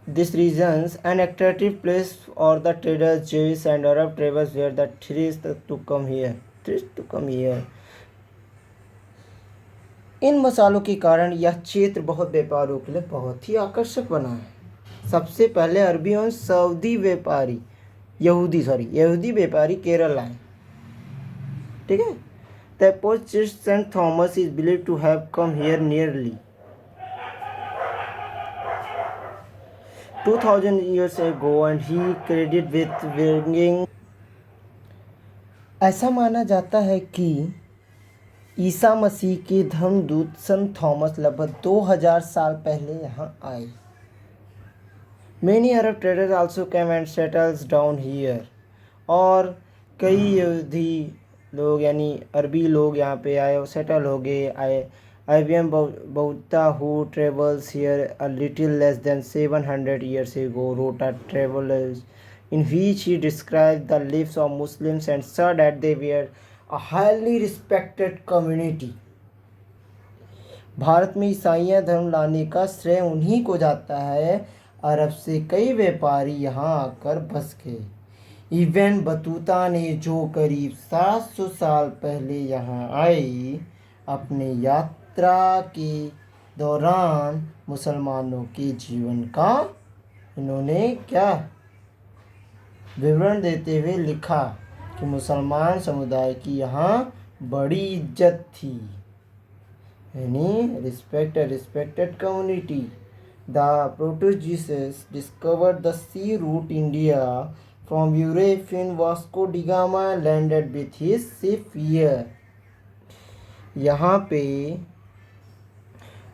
this regions an attractive place for the traders, Jewish and Arab traders were the tourists to come here। इन मसालों के कारण यह क्षेत्र बहुत व्यापारियों के लिए बहुत ही आकर्षक बना है। सबसे पहले अरबी और यहूदी व्यापारी केरल आए। ठीक है। The apostle Saint Thomas is believed to have come here nearly 2000 years ago and he credited with bringing। ऐसा माना जाता है कि ईसा मसीह के धर्मदूत संत थॉमस लगभग 2000 साल पहले यहाँ आए। Many Arab traders also came and settled down here। और कई यहूदी लोग यानी अरबी लोग यहाँ पे आए और सेटल हो गए। IBM Bauta, who travels here a little less than 700 years ago, wrote a travelers in which he described the lives of Muslims and said that they were a highly respected community। Bharat में ईसाई धर्म लाने का श्रेय उन्हीं को जाता है। अरब से कई व्यापारी यहाँ आकर बस गए। इब्न बतूता ने जो करीब 700 साल पहले यहाँ आए, अपने यात्रा के दौरान मुसलमानों के जीवन का इन्होंने क्या विवरण देते हुए लिखा कि मुसलमान समुदाय की यहाँ बड़ी इज्जत थी। यानी respected community. The Portuguese discovered the sea route India from Europe when Vasco da Gama landed with his ship here। यहाँ पे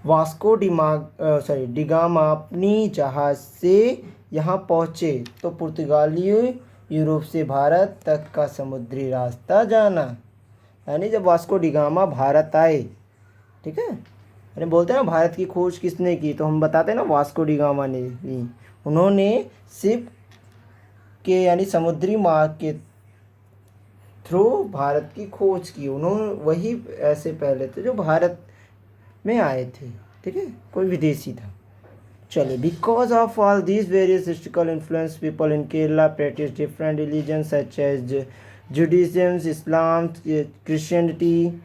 वास्को डिगामा अपनी जहाज से यहाँ पहुँचे तो पुर्तगालियों यूरोप से भारत तक का समुद्री रास्ता जाना। यानी जब वास्को डिगामा भारत आए, ठीक है, अरे बोलते हैं ना भारत की खोज किसने की, तो हम बताते हैं ना वास्को डिगामा ने की। उन्होंने शिप के यानी समुद्री मार्ग के थ्रू भारत की खोज की। उन्होंने वही ऐसे पहले थे जो भारत में आए थे। ठीक है, कोई विदेशी था। चलिए, because of all these various historical influence people in Kerala practice different religion such as Judaism, Islam, Christianity,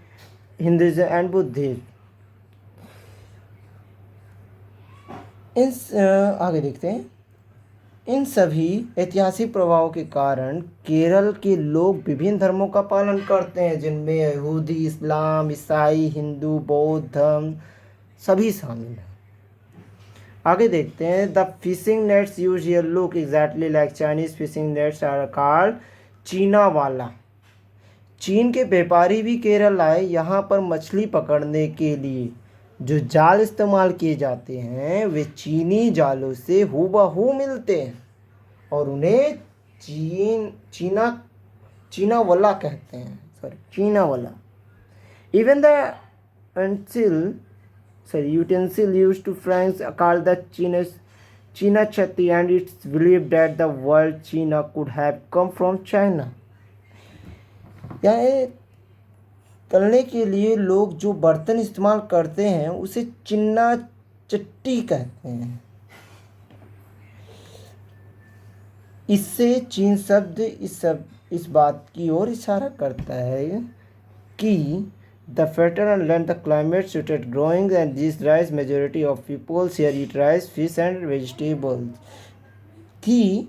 Hinduism and Buddhism. आगे देखते हैं। इन सभी ऐतिहासिक प्रभावों के कारण केरल के लोग विभिन्न धर्मों का पालन करते हैं, जिनमें यहूदी, इस्लाम, ईसाई, हिंदू, बौद्ध धर्म सभी शामिल हैं। आगे देखते हैं, the fishing nets use here look exactly like Chinese fishing nets are called चीना वाला। चीन के व्यापारी भी केरल आए यहाँ पर मछली पकड़ने के लिए। जो जाल इस्तेमाल किए जाते हैं वे चीनी जालों से हूबहू मिलते हैं और उन्हें चीना वाला कहते हैं, चीना वाला। Even the utensil used to Franks are called the China Chatti, and it's believed that the word China could have come from China. यानी तलने के लिए लोग जो बर्तन इस्तेमाल करते हैं उसे चिन्ना चट्टी कहते हैं। इससे चीन शब्द इस बात की ओर इशारा करता है कि the fertile and land, the climate suited growing, and this rice majority of people here eat rice, fish and vegetables की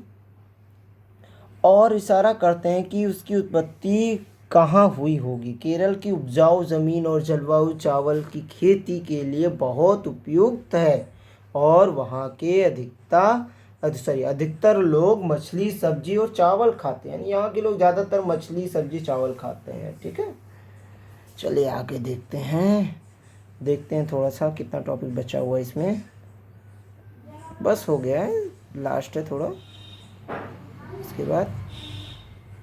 और इशारा करते हैं कि उसकी उत्पत्ति कहाँ हुई होगी। केरल की उपजाऊ ज़मीन और जलवायु चावल की खेती के लिए बहुत उपयुक्त है और वहाँ के अधिकतर लोग मछली, सब्जी और चावल खाते हैं। यानी यहाँ के लोग ज़्यादातर मछली, सब्जी, चावल खाते हैं। ठीक है, चलिए आगे देखते हैं थोड़ा सा कितना टॉपिक बचा हुआ है इसमें। बस हो गया है, लास्ट है थोड़ा, इसके बाद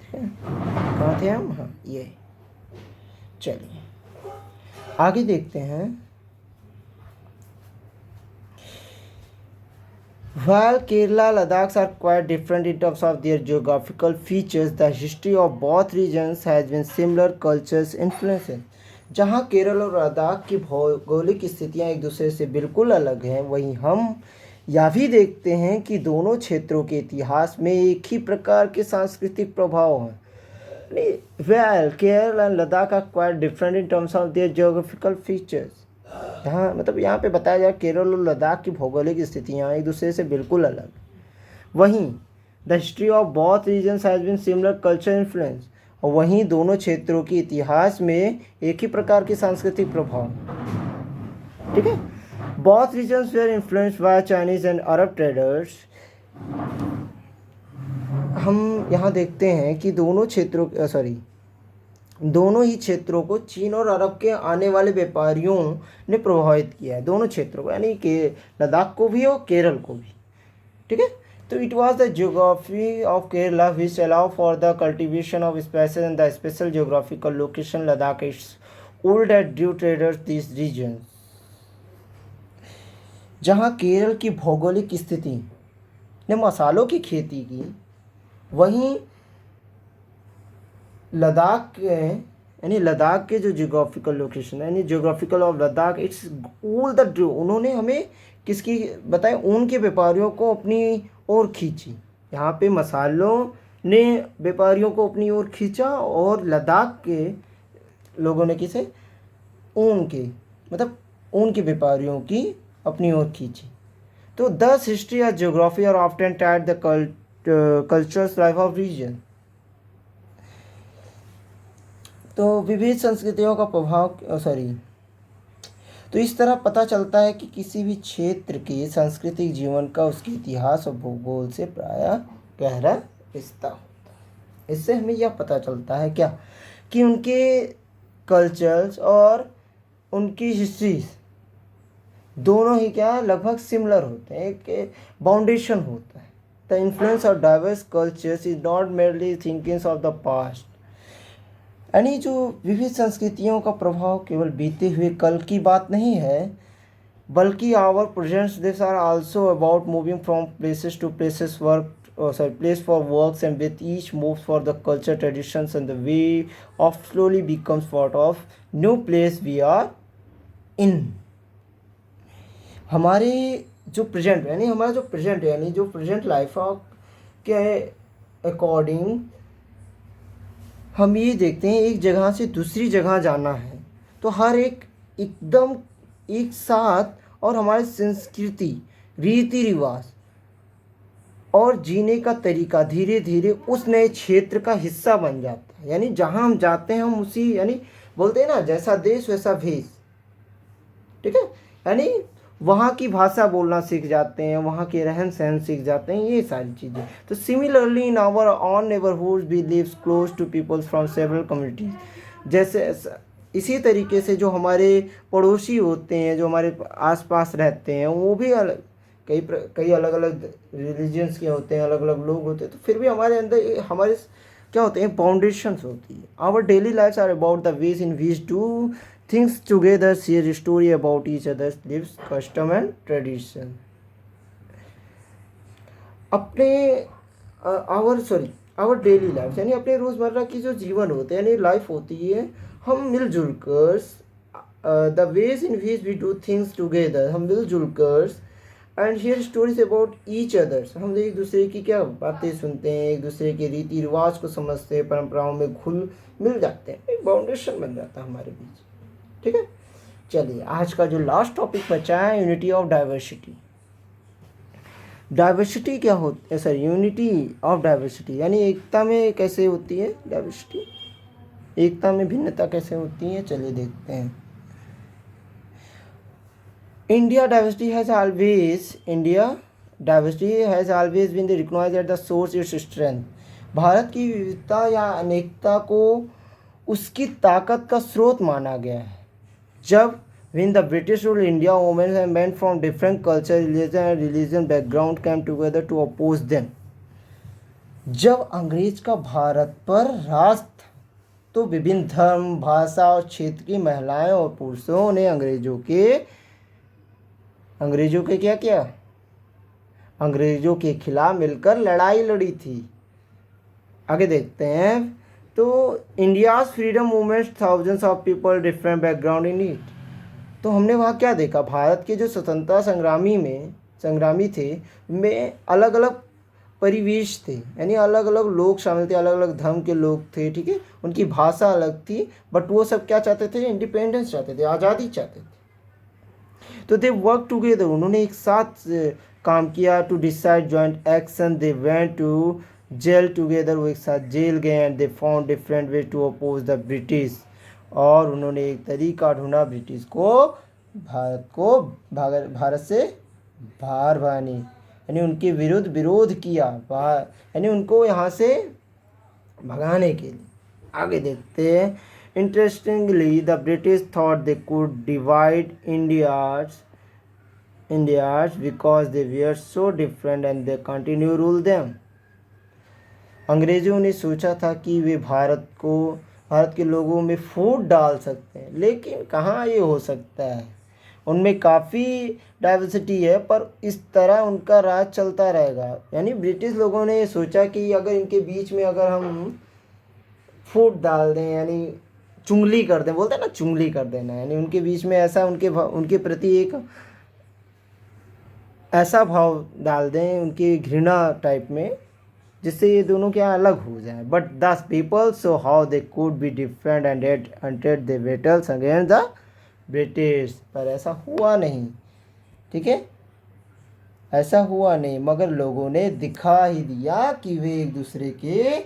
ठीक है। कहाँ थे हम? हाँ, ये। चलिए आगे देखते हैं। While Kerala, Ladakh are quite different in terms of their geographical features, the history of both regions has been similar cultures influences. जहाँ केरल और लद्दाख की भौगोलिक स्थितियाँ एक दूसरे से बिल्कुल अलग हैं, वहीं हम यह भी देखते हैं कि दोनों क्षेत्रों के इतिहास में एक ही प्रकार के सांस्कृतिक प्रभाव हैं। Well, Kerala and Ladakh are quite different in terms of their geographical features. यहाँ मतलब यहाँ पे बताया जाए केरल और लद्दाख की भौगोलिक स्थितियाँ एक दूसरे से बिल्कुल अलग। वहीं the history of both regions has been similar culture influence, और वहीं दोनों क्षेत्रों के इतिहास में एक ही प्रकार के सांस्कृतिक प्रभाव। ठीक है, both regions were influenced by Chinese and Arab traders. हम यहाँ देखते हैं कि दोनों ही क्षेत्रों को चीन और अरब के आने वाले व्यापारियों ने प्रभावित किया है, दोनों क्षेत्रों को, यानी कि लद्दाख को भी और केरल को भी। ठीक है, तो it was the geography of Kerala which allow for the cultivation of spices and the special geographical location Ladakh its old at due traders this region. जहाँ केरल की भौगोलिक स्थिति ने मसालों की खेती की, वहीं लद्दाख के जो जियोग्राफिकल लोकेशन है, यानी geographical of Ladakh it's all the Drew, उन्होंने हमें किसकी बताएं, उनके व्यापारियों को अपनी ओर खींची। यहाँ पे मसालों ने व्यापारियों को अपनी ओर खींचा और लद्दाख के लोगों ने किसे, ऊन के व्यापारियों की अपनी ओर खींची। तो दस हिस्ट्री और geography are often tied the cultural life of region. तो विविध संस्कृतियों का प्रभाव तो इस तरह पता चलता है कि किसी भी क्षेत्र के सांस्कृतिक जीवन का उसके इतिहास और भूगोल से प्रायः गहरा रिश्ता होता है। इससे हमें यह पता चलता है क्या, कि उनके कल्चर्स और उनकी हिस्ट्रीज दोनों ही क्या लगभग सिमिलर होते हैं, एक बाउंडेशन होता है। The influence of diverse cultures is not merely thinkings of the past, यानी जो विविध संस्कृतियों का प्रभाव केवल बीते हुए कल की बात नहीं है, बल्कि our presents this are also about moving from places to places place for works, and with each moves for the culture traditions and the way of slowly becomes part of new place we are in. हमारे जो present यानी जो present life के according हम ये देखते हैं, एक जगह से दूसरी जगह जाना है तो हर एकदम एक साथ, और हमारी संस्कृति, रीति रिवाज और जीने का तरीका धीरे धीरे उस नए क्षेत्र का हिस्सा बन जाता है। यानी जहाँ हम जाते हैं हम उसी, यानी बोलते हैं ना, जैसा देश वैसा भेष। ठीक है, यानी वहाँ की भाषा बोलना सीख जाते हैं, वहाँ के रहन सहन सीख जाते हैं, ये सारी चीज़ें। तो similarly in our own neighbourhood we lives close to peoples from several communities. जैसे इसी तरीके से जो हमारे पड़ोसी होते हैं, जो हमारे आसपास रहते हैं, वो भी कई अलग अलग रिलीजन्स के होते हैं, अलग अलग लोग होते हैं, तो फिर भी हमारे अंदर हमारे क्या होते हैं, फाउंडेशंस होती है। Our daily lifes are about the ways in which do things together, share story about each others lives, custom and tradition. अपने आवर डेली लाइफ यानी अपने रोज़मर्रा की जो जीवन होते हैं, यानी लाइफ होती है, हम मिलजुल कर the ways in which we do things together, हम मिलजुल कर and share stories about each others, हम एक दूसरे की क्या बातें सुनते हैं, एक दूसरे के रीति रिवाज को समझते हैं, परंपराओं में घुल मिल जाते हैं, एक बाउंडेशन बन जाता है हमारे बीच। ठीक है, चलिए आज का जो लास्ट टॉपिक बचा है, यूनिटी ऑफ डाइवर्सिटी। डाइवर्सिटी क्या होती है, सर यूनिटी ऑफ डाइवर्सिटी यानी एकता में कैसे होती है डाइवर्सिटी, एकता में भिन्नता कैसे होती है, चलिए देखते हैं। India diversity has always been recognized as the source its strength. Bharat की विविधता या अनेकता को उसकी ताकत का स्रोत माना गया है। जब when the British ruled India, women and men from different culture, religion background came together to oppose them. जब अंग्रेज का भारत पर राज था, तो विभिन्न धर्म, भाषा और क्षेत्र की महिलाएं और पुरुषों ने अंग्रेजों के क्या किया, अंग्रेजों के खिलाफ मिलकर लड़ाई लड़ी थी। आगे देखते हैं। तो India's freedom movement, thousands of people different background in it. तो हमने वहाँ क्या देखा, भारत के जो स्वतंत्रता संग्रामी थे में अलग अलग परिवेश थे, यानी अलग अलग लोग शामिल थे, अलग अलग धर्म के लोग थे। ठीक है, उनकी भाषा अलग थी, बट वो सब क्या चाहते थे, इंडिपेंडेंस चाहते थे, आज़ादी चाहते थे। तो दे वर्क टुगेदर, उन्होंने एक साथ काम किया। To decide joint action, they went to jail together, वो एक साथ जेल गए। And they found different way to oppose the British, और उन्होंने एक तरीका ढूंढा ब्रिटिश को भारत से बाहर भगाने, यानी उनके विरुद्ध विरोध किया, यानी उनको यहाँ से भगाने के लिए। आगे देखते हैं। Interestingly, the British thought they could divide India's because they were so different and they continue to rule them. अंग्रेजों ने सोचा था कि वे भारत के लोगों में फूट डाल सकते हैं, लेकिन कहाँ ये हो सकता है। उनमें काफ़ी डाइवर्सिटी है, पर इस तरह उनका राज चलता रहेगा। यानी ब्रिटिश लोगों ने सोचा कि अगर इनके बीच में अगर हम फूट डाल दें, यानी चुंगली कर दें, बोलते हैं ना चुंगली कर देना, यानी उनके बीच में ऐसा उनके प्रति एक ऐसा भाव डाल दें, उनकी घृणा टाइप में, जिससे ये दोनों क्या अलग हो जाए। But the people saw how they could be different and ended the battles against the British. पर ऐसा हुआ नहीं, ठीक है, ऐसा हुआ नहीं, मगर लोगों ने दिखा ही दिया कि वे एक दूसरे के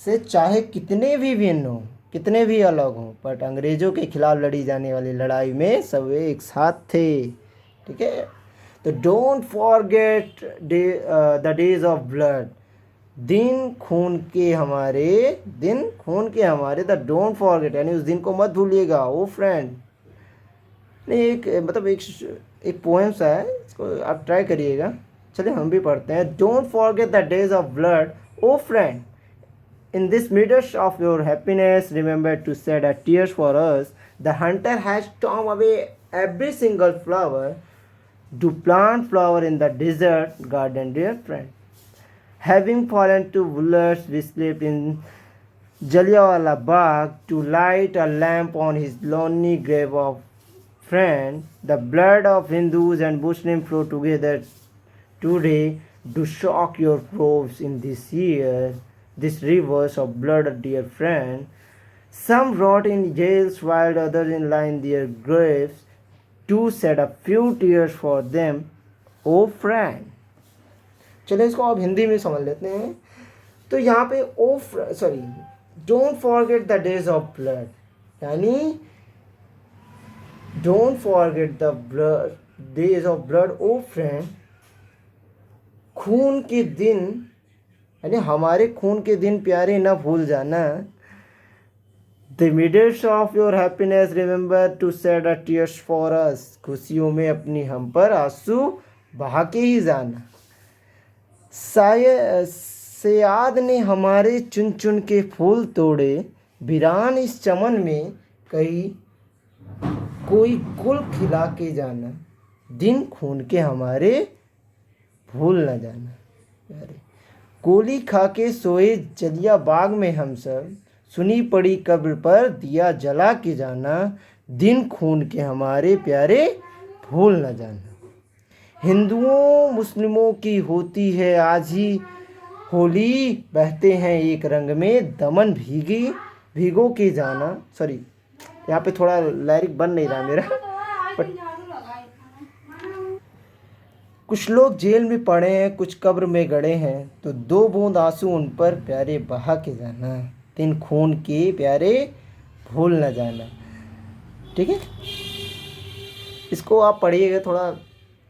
से चाहे कितने भी भिन्न हों, कितने भी अलग हों, बट अंग्रेज़ों के खिलाफ लड़ी जाने वाली लड़ाई में सब एक साथ थे। ठीक है, तो don't forget the days of blood, दिन खून के हमारे, द डोंट फॉरगेट, यानी उस दिन को मत भूलिएगा। ओ फ्रेंड, नहीं एक पोएम सा है, इसको आप ट्राई करिएगा। चलिए हम भी पढ़ते हैं। Don't forget the days of blood, O friend, in this midst of your happiness, remember to shed a tears for us. The hunter has torn away every single flower to plant flower in the desert garden, dear friend. Having fallen to bullets, we slept in Jallianwala Bagh to light a lamp on his lonely grave of friend. The blood of Hindus and Muslims flow together today to shock your probes in this year. This rivers of blood, dear friend. Some rot in jails while others in line their graves to shed a few tears for them, oh friend. चलिए इसको अब हिंदी में समझ लेते हैं। तो यहाँ पे don't forget the days of blood, यानी don't forget the days of blood O friend, खून के दिन यानी हमारे खून के दिन प्यारे ना भूल जाना। The midst of your happiness remember to shed a tears for us, खुशियों में अपनी हम पर आंसू बहा के ही जाना। सयाद ने हमारे चुन चुन के फूल तोड़े, वीरान इस चमन में कहीं कोई गुल खिला के जाना, दिन खून के हमारे भूल न जाना। अरे गोली खा के सोए जलिया बाग में हम सब, सुनी पड़ी कब्र पर दिया जला के जाना, दिन खून के हमारे प्यारे भूल न जाना। हिंदुओं मुस्लिमों की होती है आज ही होली, बहते हैं एक रंग में दमन भीगो के जाना। सॉरी, यहाँ पे थोड़ा लाइरिक बन नहीं रहा मेरा, बट कुछ लोग जेल में पड़े हैं, कुछ कब्र में गड़े हैं, तो 2 बूंद आंसू उन पर प्यारे बहा के जाना, दिन खून के प्यारे भूल न जाना। ठीक है, इसको आप पढ़िएगा। थोड़ा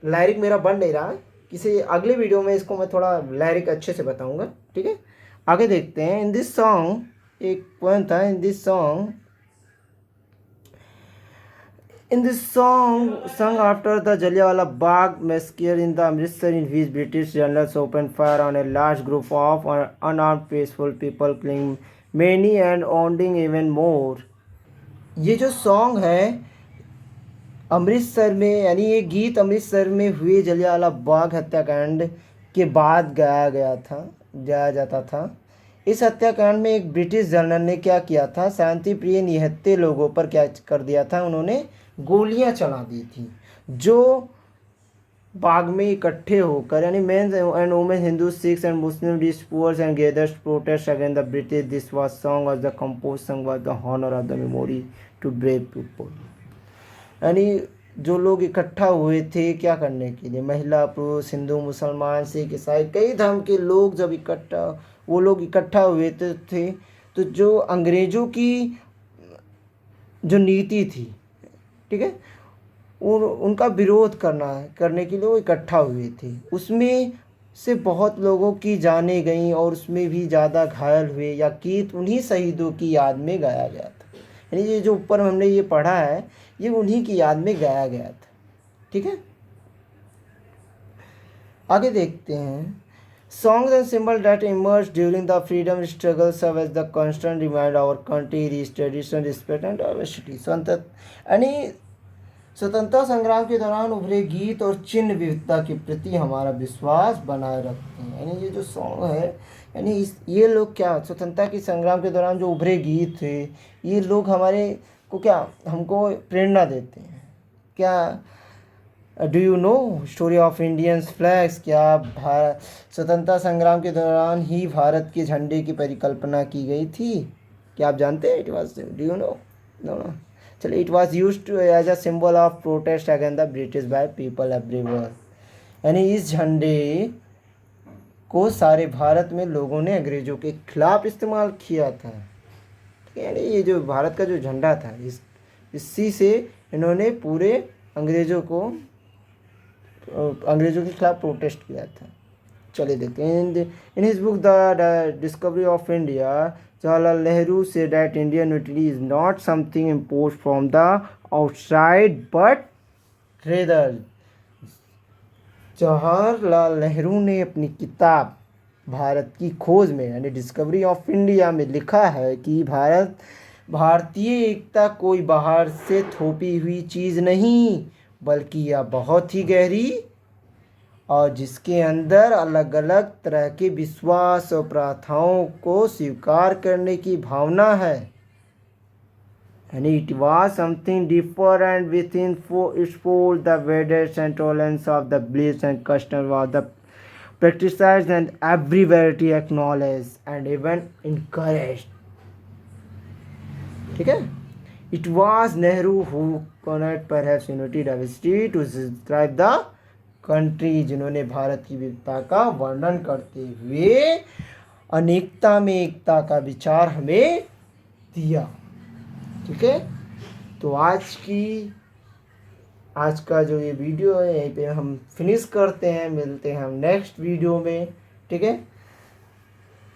लायरिक मेरा बन नहीं रहा, किसी अगले वीडियो में इसको मैं थोड़ा लायरिक अच्छे से बताऊंगा। ठीक है, आगे देखते हैं। इन दिस सॉन्ग एक पोएम था। In this song, sung after the Jallianwala Bagh massacre in the Amritsar, in which British generals opened fire on a large group of unarmed peaceful people, killing many and wounding even more. ये जो song है अमृतसर में, यानी ये गीत अमृतसर में हुए जलियांवाला बाग हत्याकांड के बाद गाया जाता था। इस हत्याकांड में एक ब्रिटिश जनरल ने क्या किया था, शांति प्रिय निहत्थे लोगों पर क्या कर दिया था, उन्होंने गोलियां चला दी थी, जो बाग में इकट्ठे होकर, यानी men and women, Hindu, Sikhs and Muslim, rich, poor and gathers protest against the British. This was song was the compose song was the honour of the memory to brave people. यानी जो लोग इकट्ठा हुए थे क्या करने के लिए, महिला पुरुष, हिंदू मुसलमान, सिख ईसाई, कई धर्म के लोग जब इकट्ठा हुए थे, तो जो अंग्रेज़ों की जो नीति थी, ठीक है, उनका विरोध करने के लिए वो इकट्ठा हुए थे। उसमें से बहुत लोगों की जानें गईं और उसमें भी ज़्यादा घायल हुए। या गीत उन्हीं शहीदों की याद में गाया गया था। यानी ये जो ऊपर हमने ये पढ़ा है, ये उन्हीं की याद में गाया गया था। ठीक है, आगे देखते हैं। Songs and symbols that emerged during the freedom struggle serve as the constant reminder our country its tradition, respect and diversity. यानी स्वतंत्रता संग्राम के दौरान उभरे गीत और चिन्ह विविधता के प्रति हमारा विश्वास बनाए रखते हैं। यानी ये जो सॉन्ग है, यानी ये लोग क्या, स्वतंत्रता के संग्राम के दौरान जो उभरे गीत थे, ये लोग हमारे को क्या, हमको प्रेरणा देते हैं। क्या do you no story of Indians flags, क्या स्वतंत्रता संग्राम के दौरान ही भारत के झंडे की परिकल्पना की गई थी? क्या आप जानते हैं? It was, do you know? No. चलिए, it was used as a symbol of protest against the British by people everywhere. यानी इस झंडे को सारे भारत में लोगों ने अंग्रेजों के खिलाफ इस्तेमाल किया था। यानी ये जो भारत का जो झंडा था, इसी से इन्होंने पूरे अंग्रेज़ों के खिलाफ प्रोटेस्ट किया था। चलिए देखते हैं। In his book the discovery of India, Jawaharlal Nehru say that Indian unity is not something impose from the outside but rather. Jawaharlal Nehru ने अपनी किताब भारत की खोज में, यानी डिस्कवरी ऑफ इंडिया में लिखा है कि भारतीय एकता कोई बाहर से थोपी हुई चीज़ नहीं, बल्कि यह बहुत ही गहरी और जिसके अंदर अलग अलग तरह के विश्वास और प्रथाओं को स्वीकार करने की भावना है। यानी it was something different within its fold the waders and tolerance of the beliefs and custom was the practiced and everybody acknowledged and even encouraged. ठीक है, it was Nehru who coined perhaps unity diversity to describe the country, जिन्होंने भारत की विविधता का वर्णन करते हुए अनेकता में एकता का विचार हमें दिया। ठीक है, तो आज की आज का जो ये वीडियो है यहीं पे हम फिनिश करते हैं, मिलते हैं हम नेक्स्ट वीडियो में, ठीक है।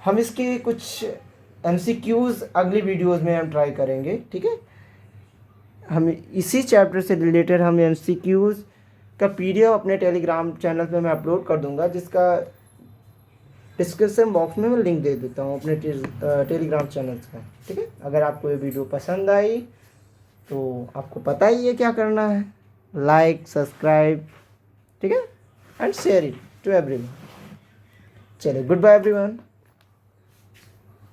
हम इसके कुछ MCQs अगली वीडियोस में हम ट्राई करेंगे, ठीक है। हम इसी चैप्टर से रिलेटेड हम MCQs का PDF अपने टेलीग्राम चैनल पे मैं अपलोड कर दूंगा, जिसका डिस्क्रिप्शन बॉक्स में मैं लिंक दे देता हूँ अपने टेलीग्राम चैनल का, ठीक है। अगर आपको ये वीडियो पसंद आई तो आपको पता ही है क्या करना है, लाइक, सब्सक्राइब, ठीक है, and share it to everyone. चलिए, गुड बाय एवरीवन।